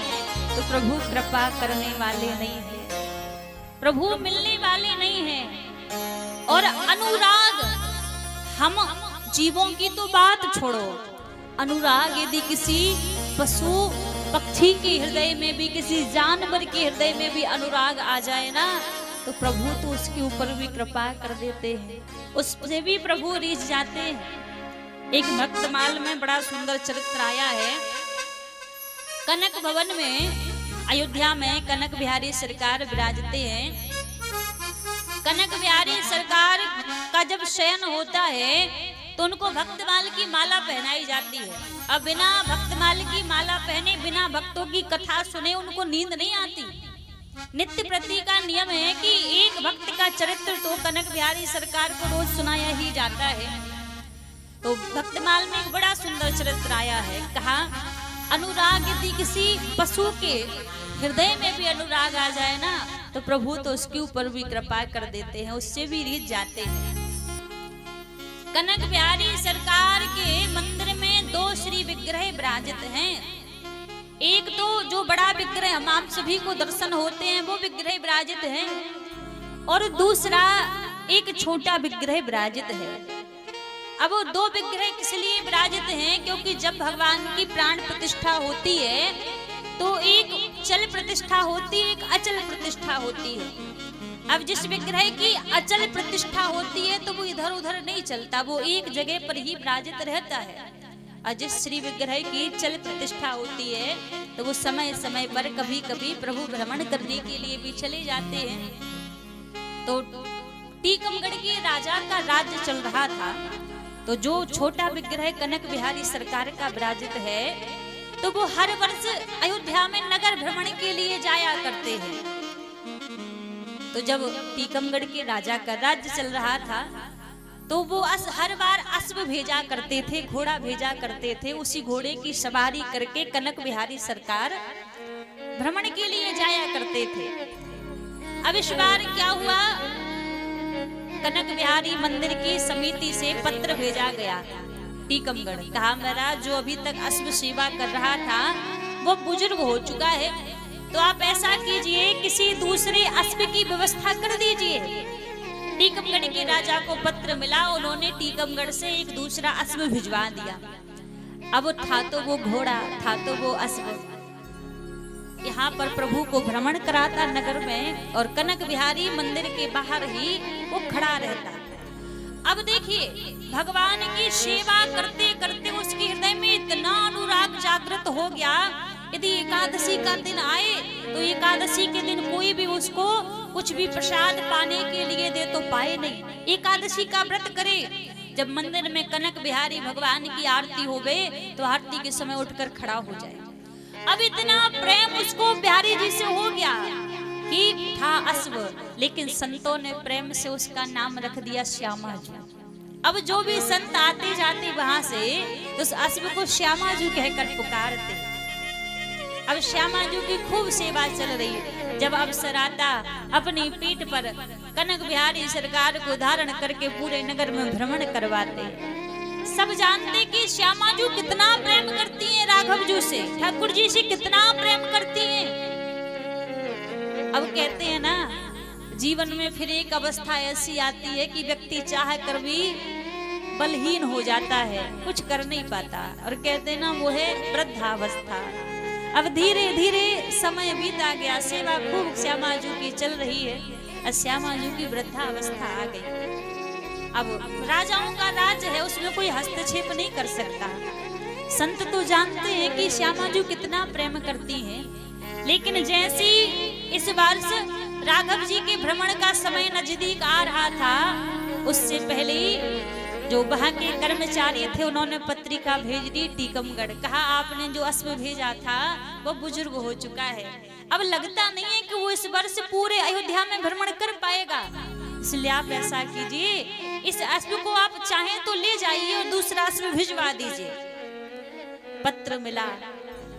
तो प्रभु कृपा करने वाले नहीं है, प्रभु मिलने वाले नहीं है। और अनुराग, हम जीवों की तो बात छोड़ो, अनुराग यदि किसी पशु पक्षी के हृदय में भी, किसी जानवर के हृदय में भी अनुराग आ जाए ना, तो प्रभु तो उसके ऊपर भी कृपा कर देते हैं, उससे भी प्रभु रीझ जाते हैं। एक भक्तमाल में बड़ा सुंदर चरित्र आया है। कनक भवन में, अयोध्या में कनक बिहारी सरकार विराजते हैं। कनक बिहारी सरकार का जब शयन होता है तो उनको भक्तमाल की माला पहनाई जाती है। अब बिना भक्तमाल की माला पहने, बिना भक्तों की कथा सुने उनको नींद नहीं आती। नित्य प्रति का नियम है कि एक भक्त का चरित्र तो कनक बिहारी सरकार को रोज सुनाया ही जाता है। तो भक्तमाल में एक बड़ा सुंदर चरित्र आया है। कहा, अनुराग यदि किसी पशु के हृदय में भी अनुराग आ जाए ना, तो प्रभु तो उसके ऊपर भी कृपा कर देते हैं, उससे भी रीझ जाते हैं। कनक बिहारी सरकार के मंदिर में 2 श्री विग्रह विराजित हैं। एक तो जो बड़ा विग्रह हम आप सभी को दर्शन होते हैं वो विग्रह विराजित है, और दूसरा एक छोटा विग्रह विराजित है। अब वो दो विग्रह इसलिए विराजित हैं क्योंकि जब भगवान की प्राण प्रतिष्ठा होती है तो एक चल प्रतिष्ठा होती है, एक अचल प्रतिष्ठा होती है। अब जिस विग्रह की अचल प्रतिष्ठा होती है तो वो इधर उधर नहीं चलता, वो एक जगह पर ही विराजित रहता है। और जिस श्री विग्रह की चल प्रतिष्ठा होती है तो वो समय समय पर कभी कभी प्रभु भ्रमण करने के लिए भी चले जाते हैं। तो टीकमगढ़ के राजा का राज्य चल रहा था, तो जो छोटा विग्रह कनक बिहारी सरकार का विराजित है तो वो हर वर्ष अयोध्या में नगर भ्रमण के लिए जाया करते हैं। तो जब टीकमगढ़ के राजा का राज्य चल रहा था तो वो हर बार अश्व भेजा करते थे, घोड़ा भेजा करते थे, उसी घोड़े की सवारी करके कनक बिहारी सरकार भ्रमण के लिए जाया करते थे। अब इस बार क्या हुआ, कनक बिहारी मंदिर की समिति से पत्र भेजा गया टीकमगढ़। कहा महाराज जो अभी तक अश्व सेवा कर रहा था वो बुजुर्ग हो चुका है, तो आप ऐसा कीजिए किसी दूसरे अश्व की व्यवस्था कर दीजिए। टीकमगढ़ के राजा को पत्र मिला, उन्होंने टीकमगढ़ से एक दूसरा अश्व भिजवा दिया। अब था तो वो घोड़ा, था तो वो अश्व यहाँ पर प्रभु को भ्रमण कराता नगर में, और कनक बिहारी मंदिर के बाहर ही वो खड़ा रहता। अब देखिए भगवान की सेवा करते करते उसके हृदय में इतना अनुराग जागृत हो गया, यदि एकादशी का दिन आए तो एकादशी के दिन कोई भी उसको कुछ भी प्रसाद पाने के लिए दे तो पाए नहीं, एकादशी का व्रत करे। जब मंदिर में कनक बिहारी भगवान की आरती हो गए तो आरती के समय उठकर खड़ा हो जाए। अब इतना प्रेम उसको बिहारी जी से हो गया कि था अश्व, लेकिन संतों ने प्रेम से उसका नाम रख दिया श्यामा जी। अब जो भी संत आते जाते वहां से तो उस अश्व को श्यामा जी कहकर पुकारते। अब श्यामा जी की खूब सेवा चल रही है। जब अवसराता अपनी पीठ पर कनक बिहारी सरकार को धारण करके पूरे नगर में भ्रमण करवाते। सब जानते कि श्यामा जी कितना प्रेम करती हैं राघव जी से, ठाकुर जी से कितना प्रेम करती हैं। अब कहते हैं ना जीवन में फिर एक अवस्था ऐसी आती है कि व्यक्ति चाह कर भी बलहीन हो जाता है, कुछ कर नहीं पाता, और कहते हैं ना वो है वृद्धावस्था। अब धीरे धीरे समय बीता गया, सेवा खूब श्यामा जी की चल रही है, और श्यामा जी की वृद्धावस्था आ गई। अब राजाओं का राज है, उसमें कोई हस्तक्षेप नहीं कर सकता। संत तो जानते हैं कि श्यामा जी कितना प्रेम करती हैं, लेकिन जैसी इस वर्ष राघव जी के भ्रमण का समय नजदीक आ रहा था, उससे पहले ही जो वहां के कर्मचारी थे उन्होंने पत्रिका भेज दी टीकमगढ़। कहा आपने जो अश्व भेजा था वो बुजुर्ग हो चुका है, अब लगता नहीं है कि वो इस वर्ष पूरे अयोध्या में भ्रमण कर पाएगा, इसलिए आप ऐसा कीजिए इस अश्व को आप चाहें तो ले जाइए और दूसरा अश्व भिजवा दीजिए। पत्र मिला,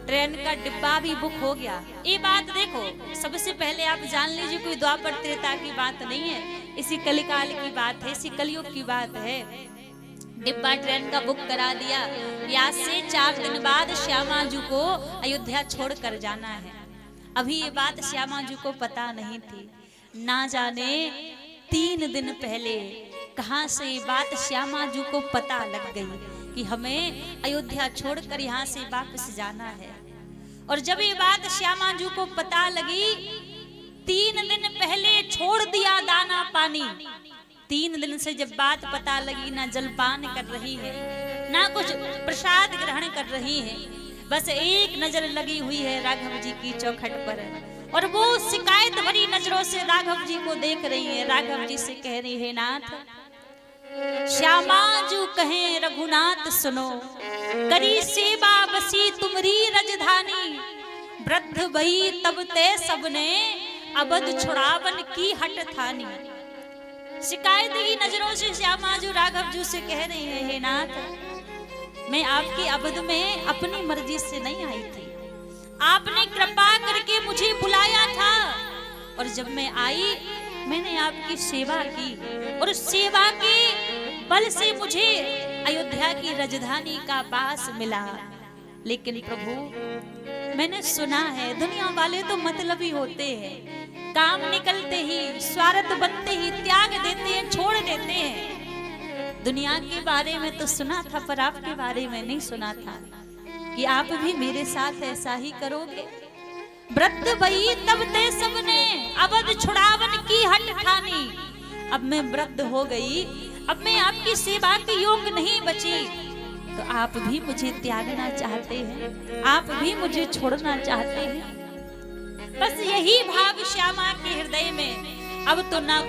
ट्रेन का डिब्बा भी बुक हो गया। ये बात देखो, सबसे पहले आप जान लीजिए कोई द्वापर त्रेता की बात नहीं है, इसी कलिकाल की बात है, इसी कलयुग की बात है। डिब्बा ट्रेन का बुक करा दिया, यहाँ से 4 दिन बाद श्यामा जी को अयोध्या छोड़ कर जाना है। अभी ये बात श्यामा जी को पता नहीं थी, ना जाने 3 दिन पहले कहां से ये बात श्यामा जी को पता लग गई कि हमें अयोध्या छोड़कर यहाँ से वापस जाना है। और जब ये बात श्यामा जी को पता लगी, 3 दिन पहले छोड़ दिया दाना पानी। 3 दिन से जब बात पता लगी, ना जलपान कर रही है, ना कुछ प्रसाद ग्रहण कर रही है, बस एक नजर लगी हुई है राघव जी की चौखट पर, और वो शिकायत भरी नजरों से राघव जी को देख रही है। राघव जी से कह रही है, नाथ श्यामा जू कहें रघुनाथ सुनो, करी सेवा बसी तुमरी रजधानी, वृद्ध भई तब ते सबने अबद छुड़ावन की हट थानी। शिकायत की नजरों से श्यामा जू राघव जी से कह रही है, हे नाथ मैं आपकी अबद में अपनी मर्जी से नहीं आई थी, आपने कृपा करके मुझे बुलाया था, और जब मैं आई मैंने आपकी सेवा की, और सेवा के बल से मुझे अयोध्या की राजधानी का पास मिला। लेकिन प्रभु मैंने सुना है दुनिया वाले तो मतलबी होते हैं, काम निकलते ही स्वार्थ बनते ही त्याग देते हैं, छोड़ देते हैं, दुनिया के बारे में तो सुना था, पर आपके बारे में नहीं सुना था कि आप भी मेरे साथ ऐसा ही करोगे। व्रत भई तब ते सबने अवध छुड़ावन की हट ठानी। अब मैं वृद्ध हो गई, अब मैं आपकी सेवा के योग्य नहीं बची, तो आप भी मुझे त्यागना चाहते हैं, आप भी मुझे छोड़ना चाहते हैं। बस यही भाव श्यामा के हृदय में। अब तो ना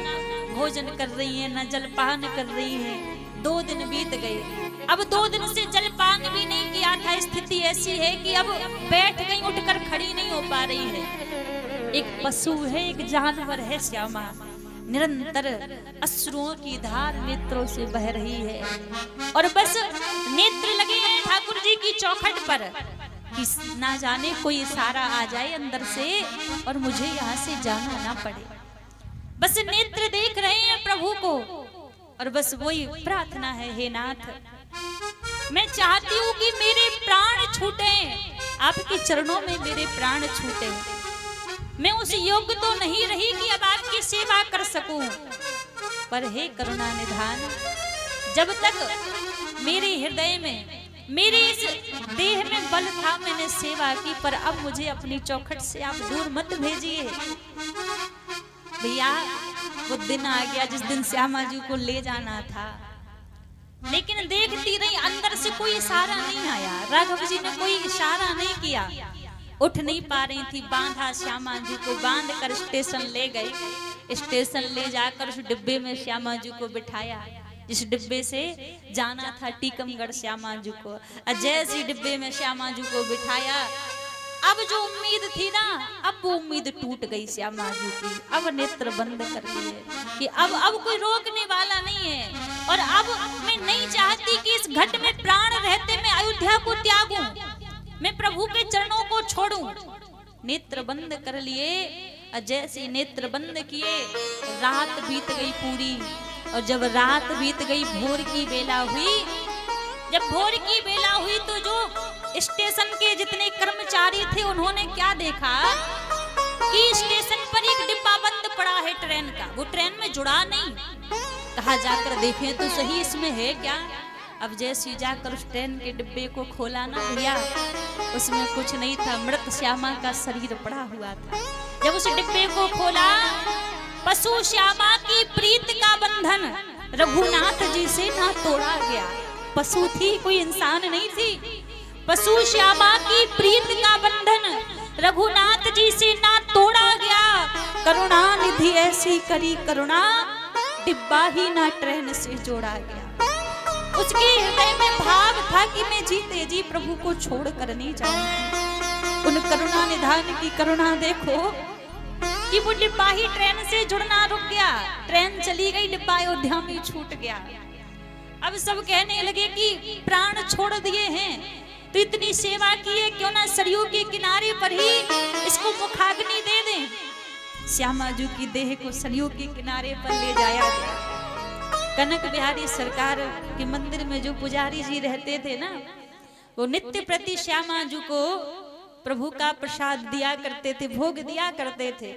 भोजन कर रही है, ना जलपान कर रही है। 2 दिन बीत गए, अब 2 दिन से जलपान भी नहीं किया था। स्थिति ऐसी है कि अब बैठ गई, उठकर खड़ी नहीं हो पा रही है। एक पशु है, एक जानवर है श्यामा। निरंतर अश्रुओं की धार नेत्रों से बह रही है और बस नेत्र लगे हैं ठाकुर जी की चौखट पर कि ना जाने कोई इशारा आ जाए अंदर से और मुझे यहाँ से जाना ना पड़े। बस नेत्र देख रहे हैं प्रभु को और बस वही प्रार्थना है, हे नाथ, मैं चाहती हूँ कि मेरे प्राण छूटे, आपके चरणों में मेरे प्राण छूटे। मैं उस योग्य तो नहीं रही कि अब आपकी सेवा कर सकूं, पर हे करुणा निधान, जब तक मेरे हृदय में, मेरे इस देह में बल था, मैंने सेवा की, पर अब मुझे अपनी चौखट से आप दूर मत भेजिए। भैया वो दिन आ गया जिस दिन श्यामा जी को ले जाना था, लेकिन देखती रही अंदर से कोई इशारा नहीं आया। राघव जी ने कोई इशारा नहीं किया, उठ नहीं पा रही थी। बांधा श्यामा जी को, बांध कर स्टेशन ले गई। स्टेशन ले जाकर उस डिब्बे में श्यामा जी को बिठाया, जिस डिब्बे से जाना था टीकमगढ़ श्यामा जी को। जैसे डिब्बे में श्यामा जी को बिठाया, अब जो उम्मीद थी ना, अब वो उम्मीद टूट गई श्यामा जी की। अब नेत्र बंद कर दिए कि अब कोई रोकने वाला नहीं है। और अब मैं नहीं चाहती कि इस घट में प्राण रहते मैं अयोध्या को त्यागूं, मैं प्रभु के चरणों को छोड़ूं। नेत्र बंद कर लिए, जैसे नेत्र बंद किए, रात बीत गई पूरी। और जब रात बीत गई, भोर की बेला हुई। जब भोर की बेला हुई तो जो स्टेशन के जितने कर्मचारी थे उन्होंने क्या देखा कि स्टेशन पर एक डिब्बा बंद पड़ा है ट्रेन का, वो ट्रेन में जुड़ा नहीं। कहा जाकर देखें तो सही इसमें है क्या। अब जैसे जाकर उस ट्रेन के डिब्बे को खोला ना भैया, उसमें कुछ नहीं था, मृत श्यामा का शरीर पड़ा हुआ था। जब उस डिब्बे को खोला, पशु श्यामा की प्रीत का बंधन रघुनाथ जी से ना तोड़ा गया। पशु थी, कोई इंसान नहीं थी। पशु श्यामा की प्रीत का बंधन रघुनाथ जी से ना तोड़ा गया। करुणा निधि ऐसी करी करुणा, डिब्बा ही ना ट्रेन से जोड़ा गया। उसके हृदय में भाव था कि मैं जीते जी प्रभु को छोड़ कर नहीं जाऊंगी। उन करुणा निधान की करुणा देखो कि वो डिब्बा ही ट्रेन से जुड़ना रुक गया। ट्रेन चली गई, डिब्बा अयोध्या में छूट गया। अब सब कहने लगे कि प्राण छोड़ दिए हैं तो इतनी सेवा की है, क्यों ना सरयू के किनारे पर ही इसको मुखाग्नि दे दें। श्यामा जी की देह को सरयू के किनारे पर ले जाया गया। कनक बिहारी सरकार के मंदिर में जो पुजारी जी रहते थे ना, वो नित्य प्रति श्यामा जी को प्रभु का प्रसाद दिया करते थे, भोग दिया करते थे।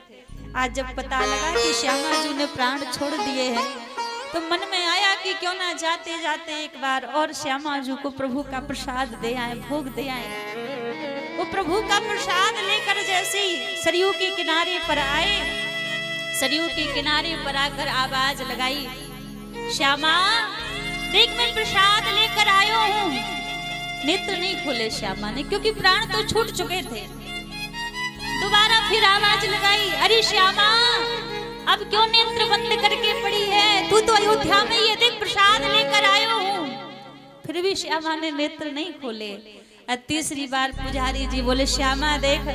आज जब पता लगा कि श्यामा जी ने प्राण छोड़ दिए हैं, तो मन में आया कि क्यों ना जाते जाते एक बार और श्यामा जी को प्रभु का प्रसाद दे आए, भोग दे आए। वो प्रभु का प्रसाद लेकर जैसे ही सरयू के किनारे पर आए, सरयू के किनारे पर आकर आवाज लगाई, श्यामा देख मैं प्रसाद लेकर आयो हूँ। नेत्र नहीं खोले श्यामा ने, क्योंकि प्राण तो छूट चुके थे। दोबारा फिर आवाज लगाई, अरे श्यामा अब क्यों नेत्र बंद करके पड़ी है, तू तो अयोध्या में ये देख प्रसाद लेकर आयो हूँ। फिर भी श्यामा ने नेत्र नहीं खोले। तीसरी बार पुजारी जी बोले, श्यामा देख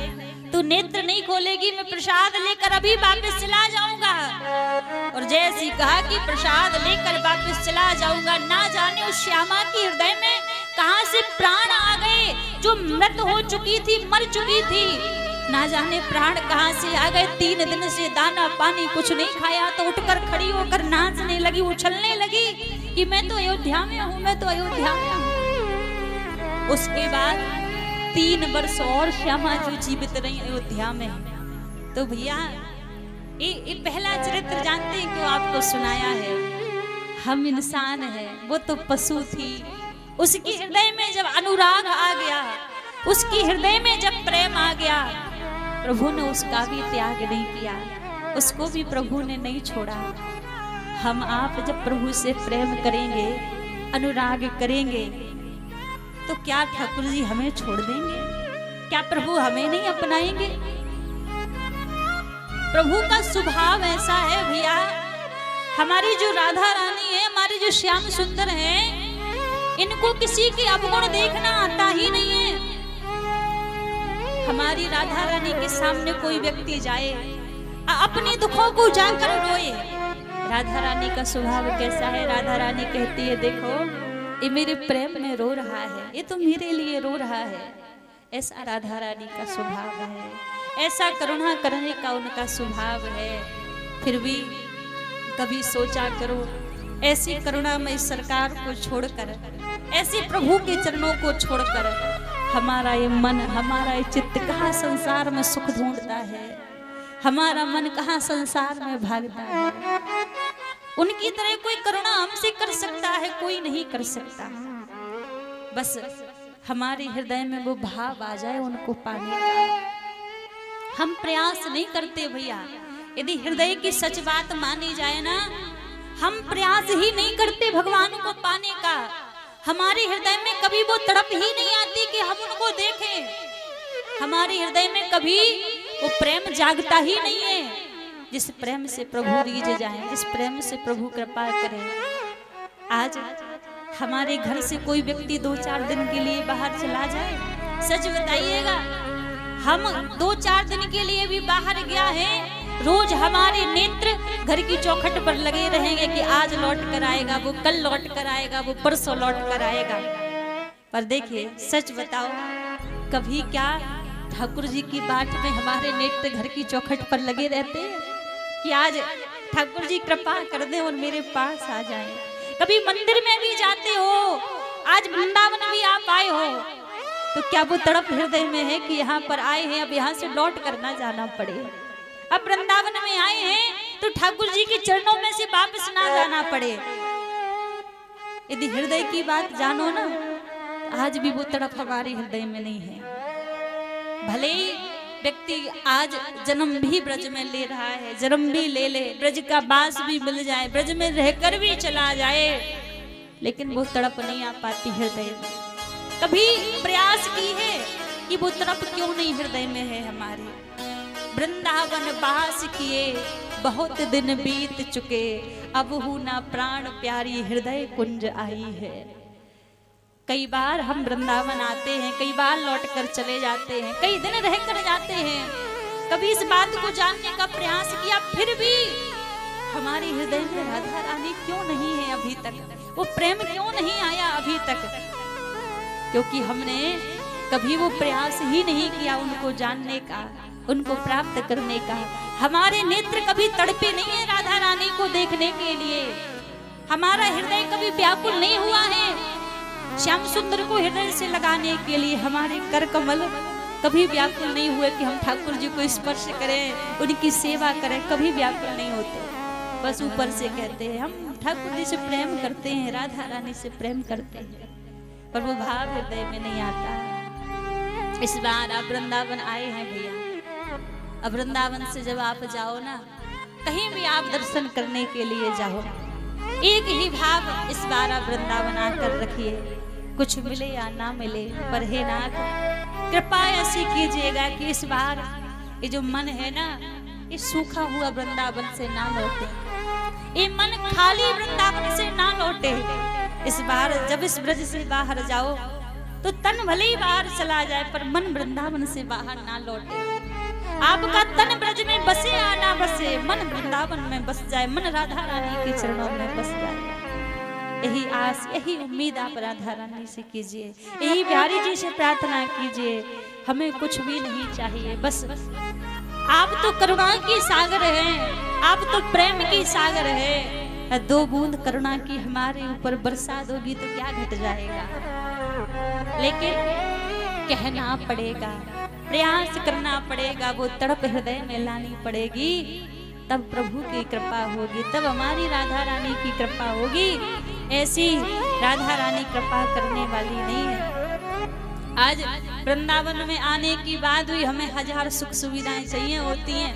तू नेत्र नहीं खोलेगी, मैं प्रसाद लेकर अभी वापस चला जाऊंगा। और जैसी कहा कि प्रसाद लेकर वापस चला जाऊंगा, ना जाने उस श्यामा की हृदय में कहां से प्राण आ गए। जो मृत हो चुकी थी, मर चुकी थी, ना जाने प्राण कहां से आ गए। 3 दिन से दाना पानी कुछ नहीं खाया, तो उठकर खड़ी होकर नाचने लगी, उछलने लगी कि मैं तो अयोध्या में हूँ, मैं तो अयोध्या में हूँ। उसके बाद 3 वर्ष और श्यामा जी जीवित रही अयोध्या में। तो भैया ये पहला चरित्र जानते हैं क्यों आपको सुनाया है। हम इंसान हैं, वो तो पशु थी। उसकी हृदय में जब अनुराग आ गया, उसकी हृदय में जब प्रेम आ गया, प्रभु ने उसका भी त्याग नहीं किया, उसको भी प्रभु ने नहीं छोड़ा। हम आप जब प्रभु से प्रेम करेंगे, अनुराग करेंगे, तो क्या ठाकुर जी हमें छोड़ देंगे? क्या प्रभु हमें नहीं अपनाएंगे? प्रभु का स्वभाव ऐसा है भैया। हमारी जो राधा रानी है, हमारे जो श्याम सुंदर हैं, इनको किसी के अवगुण देखना आता ही नहीं है। हमारी राधा रानी के सामने कोई व्यक्ति जाए, अपने दुखों को जाकर रोए। राधा रानी का स्वभाव कैसा है? राधा रानी कहती है, देखो ये मेरे प्रेम में रो रहा है, ये तो मेरे लिए रो रहा है। ऐसा राधा रानी का स्वभाव है, ऐसा करुणा करने का उनका स्वभाव है। फिर भी कभी सोचा करो, ऐसी करुणामय सरकार को छोड़कर, ऐसे प्रभु के चरणों को छोड़कर हमारा ये मन, हमारा ये चित्त कहाँ संसार में सुख ढूंढता है, हमारा मन कहाँ संसार में भागता है। उनकी तरह कोई करुणा हमसे कर सकता है? कोई नहीं कर सकता। बस हमारे हृदय में वो भाव आ जाए उनको पाने का। हम प्रयास नहीं करते भैया। यदि हृदय की सच बात मानी जाए ना, हम प्रयास ही नहीं करते भगवान को पाने का। हमारे हृदय में कभी वो तड़प ही नहीं आती कि हम उनको देखें। हमारे हृदय में कभी वो प्रेम जागता ही नहीं है जिस प्रेम से प्रभु रीझ जाए, जिस प्रेम से प्रभु कृपा करे। आज हमारे घर से कोई व्यक्ति 2-4 दिन के लिए बाहर चला जाए, सच बताइएगा, हम 2-4 दिन के लिए भी बाहर गया है, रोज हमारे नेत्र घर की चौखट पर लगे रहेंगे कि आज लौट कर आएगा, वो कल लौट कर आएगा, वो परसों लौट कर आएगा। पर देखिए, सच बताओ, कभी क्या ठाकुर जी की बाट में हमारे नेत्र घर की चौखट पर लगे रहते हैं कि आज ठाकुर जी कृपा कर दे और मेरे पास आ जाए? कभी मंदिर में भी जाते हो, आज वृंदावन भी आप आए हो, तो क्या वो तड़प हृदय में है कि यहाँ पर आए हैं, अब यहाँ से लौट कर ना जाना पड़े? अब वृंदावन में आए हैं तो ठाकुर जी के चरणों में से वापस ना जाना पड़े। यदि हृदय की बात जानो ना, आज भी वो तड़प हमारे हृदय में नहीं है। भले व्यक्ति आज जन्म भी ब्रज में ले रहा है, जन्म भी ले ले, ब्रज का बास भी मिल जाए, ब्रज में रहकर भी चला जाए, लेकिन वो तड़प नहीं आ पाती हृदय में। कभी प्रयास की है कि वो तड़प क्यों नहीं हृदय में है हमारे? वृंदावन बास किए बहुत दिन बीत चुके, अब हूं ना प्राण प्यारी हृदय कुंज आई है। कई बार हम वृंदावन आते हैं, कई बार लौट कर चले जाते हैं, कई दिन रह कर जाते हैं, कभी इस बात को जानने का प्रयास किया, फिर भी हमारे हृदय में राधा रानी क्यों नहीं है अभी तक? वो प्रेम क्यों नहीं आया अभी तक? क्योंकि हमने कभी वो प्रयास ही नहीं किया उनको जानने का, उनको प्राप्त करने का। हमारे नेत्र कभी तड़पे नहीं है राधा रानी को देखने के लिए। हमारा हृदय कभी व्याकुल नहीं हुआ है श्याम सुंदर को हृदय से लगाने के लिए। हमारे कर कमल कभी व्याकुल नहीं हुए कि हम ठाकुर जी को स्पर्श करें, उनकी सेवा करें, कभी व्याकुल नहीं होते। बस ऊपर से कहते हैं हम ठाकुर जी से प्रेम करते हैं, राधा रानी से प्रेम करते हैं, पर वो भाव हृदय में नहीं आता। इस बार आप वृंदावन आए हैं भैया, अब वृंदावन से जब आप जाओ ना, कहीं भी आप दर्शन करने के लिए जाओ, एक ही भाव इस बार आप वृंदावन आकर रखिए। कुछ मिले या ना मिले, पर हे नाथ कृपा ऐसी कीजिएगा कि इस बार ये जो मन है ना, ये सूखा हुआ वृंदावन से ना लौटे, ये मन खाली वृंदावन से ना लौटे। इस बार जब इस ब्रज से बाहर जाओ तो तन भले ही बाहर चला जाए, पर मन वृंदावन से बाहर ना लौटे। आपका तन ब्रज में बसे या ना बसे, मन वृंदावन में बस जाए, मन राधा रानी के चरणों में बस जाए। यही आस, यही उम्मीद आप राधा रानी से कीजिए, यही बिहारी जी से प्रार्थना कीजिए। हमें कुछ भी नहीं चाहिए, बस आप तो करुणा की सागर हैं, आप तो प्रेम की सागर है। 2 बूंद करुणा की हमारे ऊपर बरसा दोगी तो क्या घट जाएगा? लेकिन कहना पड़ेगा, प्रयास करना पड़ेगा, वो तड़प हृदय में लानी पड़ेगी। तब प्रभु की कृपा होगी, तब हमारी राधा रानी की कृपा होगी। ऐसी राधा रानी कृपा करने वाली नहीं है। आज वृंदावन में आने की बात हुई, हमें हजार सुख सुविधाएं चाहिए होती हैं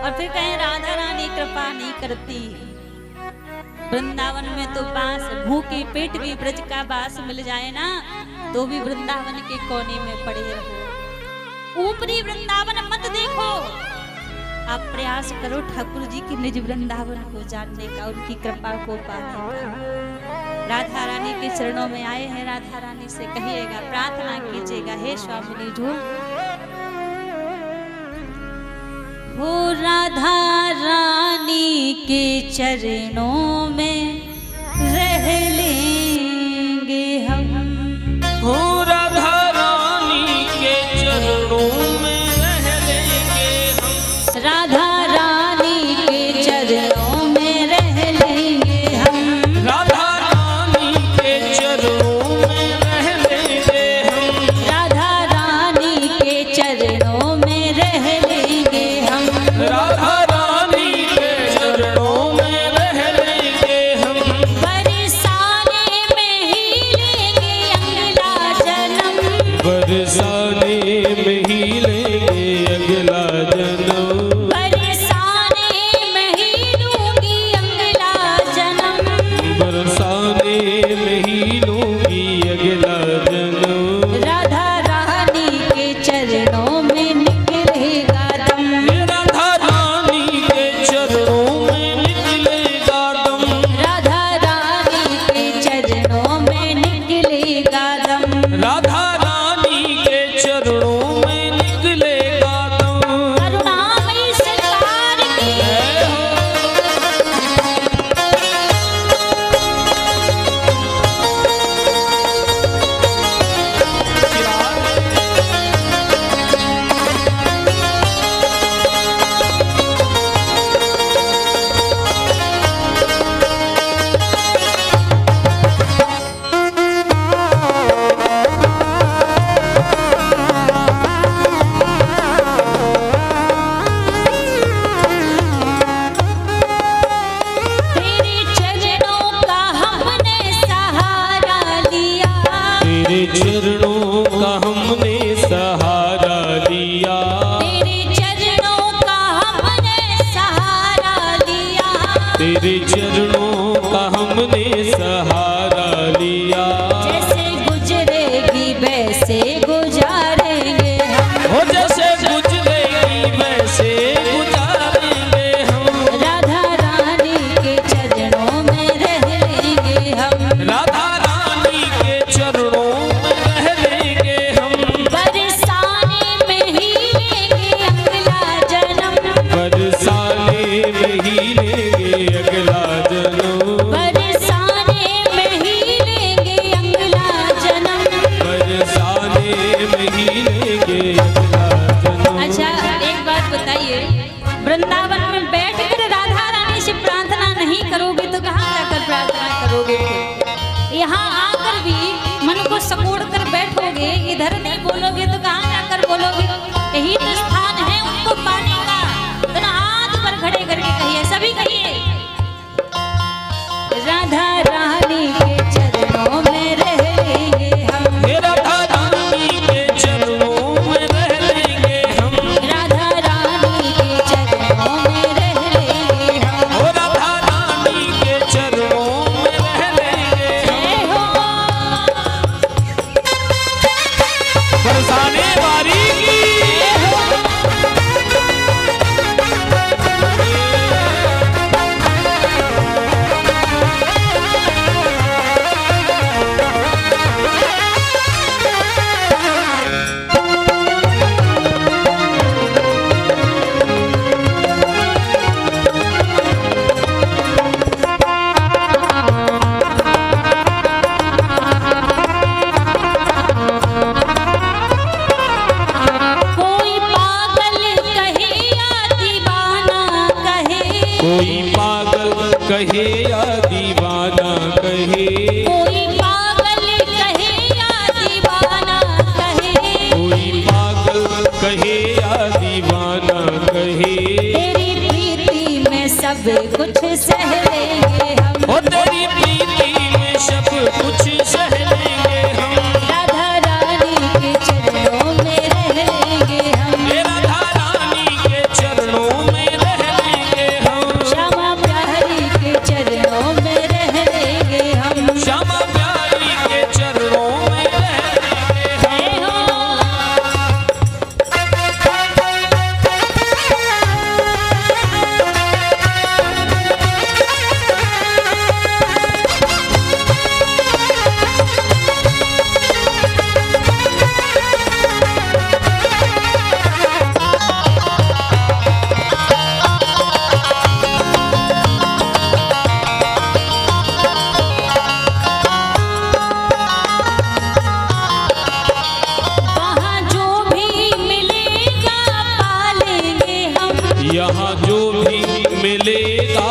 और फिर कहें राधा रानी कृपा नहीं करती। वृंदावन में तो बांस, भूखी पेट भी ब्रज का बास मिल जाए ना तो भी वृंदावन के कोने में पड़े रहो। ऊपरी वृंदावन मत देखो, आप प्रयास करो ठाकुर जी की निज वृंदावन को जानने का, उनकी कृपा को पाने का। राधा रानी के चरणों में आए हैं, राधा रानी से कहिएगा, प्रार्थना कीजिएगा, हे स्वामिनी जो हो राधा रानी के चरणों में रह लेंगे हम। हो राधा रानी के चरणों में रह लेंगे हम। राधा रानी के चरणों में रह लेंगे हम। राधा रानी के चरणों में रह लेंगे हम। राधा रानी के चरणों में रह लेंगे हम। राधा रानी के चरणों में रह लेंगे हम। बरसाने में ही लेंगे अगला जन्म। बरसाने में ही लेंगे अगला जन्म। बरसाने में ही लूंगी अगला जन्म। बरसाने में ही लूंगी अगला जन्म। राधा रानी के चरणों में निकलेगा दम। राधा रानी के चरणों में निकलेगा दम। राधा रानी के चरणों में निकलेगा दम। राधा रानी के चरणों में निकलेगा दम। करुणामयी सरकार की तेरे चरणों का हमने सहारा लिया। तेरे चरणों का हमने सहारा लिया। तेरे चरणों का हमने सहारा लिया। तेरे चरणों का हमने सहारा लिया। जैसे गुजरेगी वैसे गुजारेंगे हम। हो जैसे गुजरेगी वैसे गुजारेंगे हम। राधा रानी के चरणों में रह लेंगे हम। राधा रानी के चरणों में रह लेंगे हम। बरसाने में ही लेंगे अगला जन्म। बरसाने में ही लेंगे अगला जन्म। बरसाने में ही लेंगे अगला जन्म। बरसाने में ही लेंगे अगला जन्म। अच्छा एक बात बताइए, वृंदावन में बैठकर राधा रानी से प्रार्थना नहीं करोगे तो कहाँ जाकर प्रार्थना करोगे? यहाँ आकर भी मन को सकोड़ कर बैठोगे, इधर नहीं बोलोगे तो कहाँ जाकर बोलोगे? यही तो स्थान है उनको पाने का। तो ना हाथ पर खड़े करके कहिए, सभी कहिए, राधा रानी के चरणों में रह लेंगे हम। हे राधा रानी के चरणों में रह लेंगे हम। राधा रानी के चरणों में रह लेंगे हम। हो राधा रानी के चरणों में रह लेंगे हम। जय हो बरसाने वाली की जय हो सब कुछ सह लेंगे हम। ओ तेरी प्रीति में सब कुछ सह लेंगे हम। राधा रानी के चरणों में रह लेंगे हम। हे राधा रानी के चरणों में रह लेंगे हम। श्यामा प्यारी के चरणों में रह लेंगे हम। श्यामा प्यारी के चरणों में रह लेंगे हम। जय हो। वहाँ जो भी मिलेगा पालेंगे हम। यहाँ जो भी मिलेगा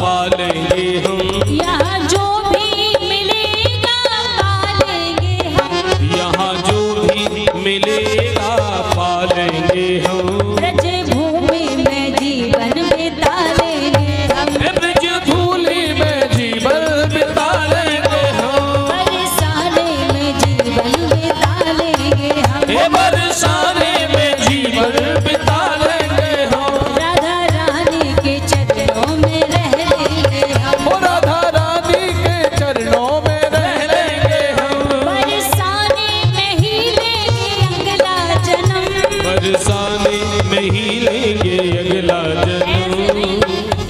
पालेंगे हम। यहाँ जो भी मिलेगा पालेंगे हम। यहाँ जो भी मिलेगा पालेंगे हम। ब्रज भूमि में जीवन बिता लेंगे हम। हे ब्रज भूमि में जीवन बिता लेंगे हम। बरसाने में जीवन बिता लेंगे हम। हे बरसाने में जीवन बिता लेंगे हम। राधा रानी के चरणों में रह लेंगे हम। ओ राधा रानी के चरणों में रह लेंगे हम। बरसाने में ही लेंगे अगला जन्म। बरसाने में ही लेंगे अगला जन्म।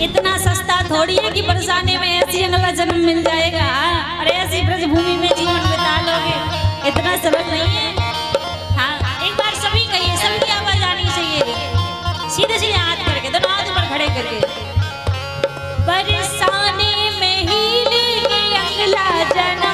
इतना सस्ता थोड़ी है कि बरसाने में ऐसी अगला जन्म मिल जाएगा और ऐसी ब्रज भूमि में जीवन बिता लोगे। इतना सरल नहीं है। हाँ, एक बार सभी कहिए, सबकी आवाज आनी चाहिए। सीधे सीधे हाथ करके, दोनों हाथ ऊपर खड़े करके। बरसाने में ही लेंगे अगला जन्म।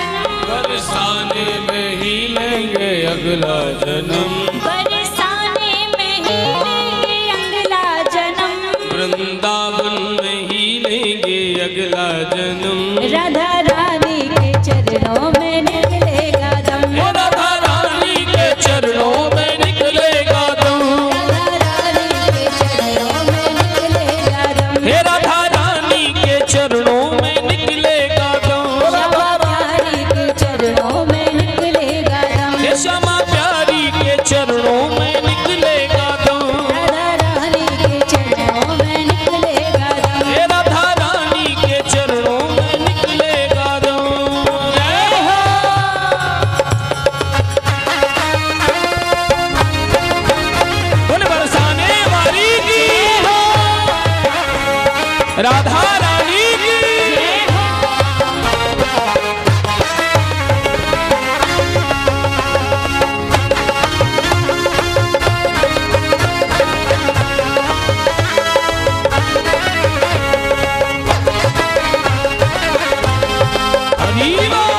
बरसाने में ही लेंगे अगला जन्म। बरसाने में ही लेंगे अगला जन्म। वृंदावन में ही लेंगे अगला जन्म। राधा रानी के चरणों में निकलेगा दम। हे राधा रानी के चरणों में निकलेगा दम। राधा रानी के चरणों में निकलेगा दम। हे राधा रानी के चरणों में निकलेगा दम। श्यामा प्यारी के चरणों में निकलेगा दम। हे श्यामा प्यारी के चरणों में निकलेगा दम। राधा रानी के चरणों में निकलेगा दम। हे राधा रानी के चरणों में निकलेगा दम। जय हो। बोले बरसाने वाली की हो। राधा रानी की। हरी बोल।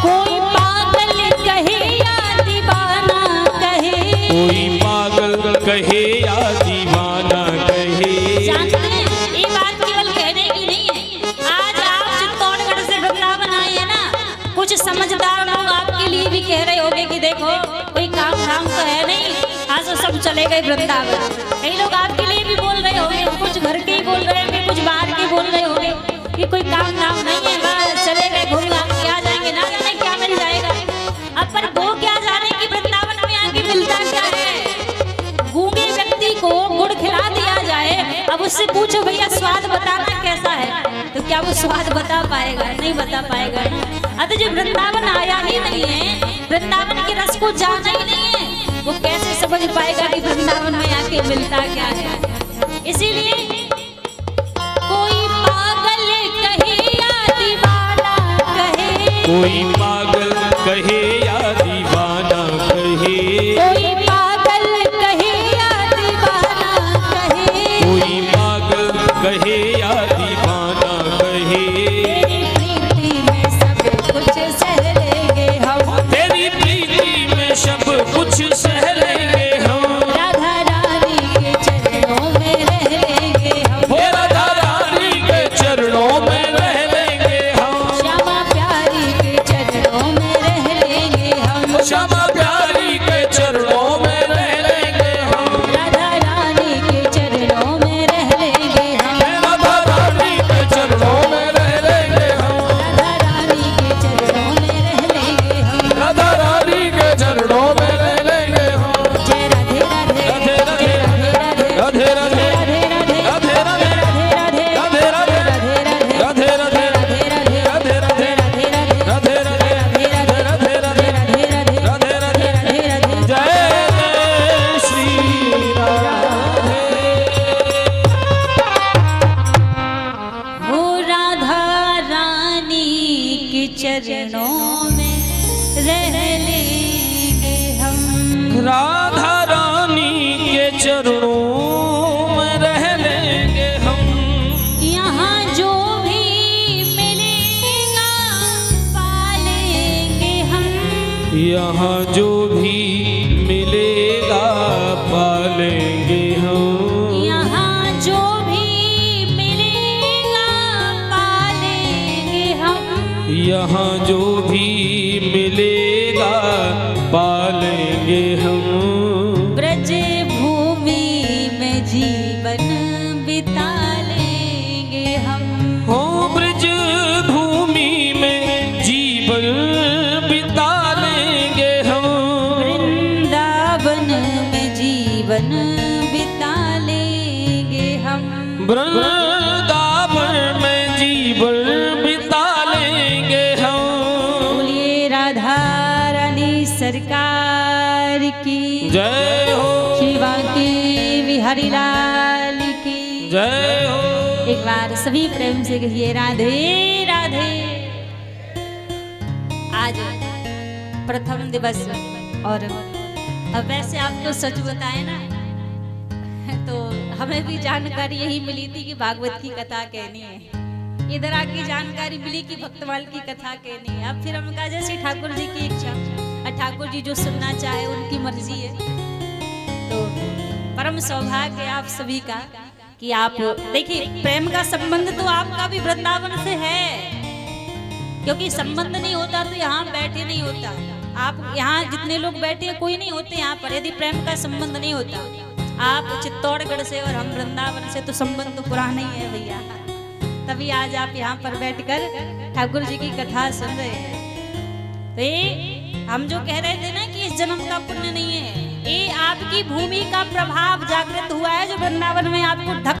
कोई पागल कहे या दीवाना कहे। कोई पागल कहे या दीवाना कहे। जानते हैं, ये बात केवल कहने की नहीं है। आज आप चित्तौड़गढ़ से वृंदावन आए हैं ना, कुछ समझदार लोग आपके लिए भी कह रहे होंगे कि देखो कोई काम धाम तो है नहीं, आज तो सब चले गए वृंदावन। कई लोग आपके लिए भी बोल रहे होंगे, कुछ घर के ही बोल रहे होंगे, कुछ बाहर के बोल रहे होंगे कि कोई काम धाम नहीं है, बस चले गए, घूम घाम के आ जाएंगे, ना जाने क्या मिल जाएगा। अब पर वो क्या जाने कि वृंदावन में आके मिलता क्या है। गूंगे व्यक्ति को गुड़ खिला दिया जाए, अब उससे पूछो भैया स्वाद बताना कैसा है, तो क्या वो स्वाद बता पाएगा? नहीं बता पाएगा ना। अतः जो वृंदावन आया ही नहीं है, वृंदावन के रस को जाना ही नहीं है, वो कैसे समझ पाएगा कि वृंदावन में आके मिलता क्या है। इसीलिए कोई पागल कहे या दीवाना कहे। कोई पागल कहे या दीवाना कहे। कोई पागल कहे या दीवाना कहे। कोई पागल कहे या दीवाना कहे। तेरी प्रीति में सब कुछ सह लेंगे हम। तेरी प्रीति में सब कुछ सह लेंगे हम। राधा रानी के चरणों में राधा रानी के चरणों में रह लेंगे हम। यहाँ जो भी मिलेगा पालेंगे हम। यहाँ जो भी मिलेगा पालेंगे हम। यहाँ जो भी मिलेगा पालेंगे हम। यहाँ जो भी मिलेगा पालेंगे हम। ब्रज भूमि में जीवन बिता लेंगे हम। हो ब्रज भूमि में जीवन बिता लेंगे हम। वृंदावन में जीवन बिता लेंगे हम। वृंदावन में जीवन बिता लेंगे हम। बोलिए राधा रानी सरकार की जय हो। शिवा की बिहारी लाल की जय हो। एक बार सभी प्रेम से कहिए राधे राधे। आज प्रथम दिवस और अब वैसे आपको सच बताए ना तो हमें भी जानकारी यही मिली थी कि भागवत की कथा कहनी है। इधर आके जानकारी मिली कि भक्तमाल की कथा कहनी है। अब फिर हम कहा जैसे ठाकुर जी की इच्छा, ठाकुर जी जो सुनना चाहे उनकी मर्जी है। तो परम सौभाग्य है आप सभी का कि आप देखिए प्रेम का संबंध तो आपका भी वृंदावन से है, क्योंकि संबंध नहीं होता तो यहाँ बैठे नहीं होता। आप यहाँ जितने लोग बैठे हैं कोई नहीं होते यहाँ पर यदि प्रेम का संबंध नहीं होता। आप चित्तौड़गढ़ से और हम वृंदावन से तो संबंध तो पुराना ही है भैया, तभी आज आप यहाँ पर बैठकर ठाकुर जी की कथा सुन रहे हैं। तो ये हम जो कह रहे थे ना कि इस जन्म का पुण्य नहीं है, ये आपकी भूमि का प्रभाव जागृत हुआ है जो वृंदावन में आपको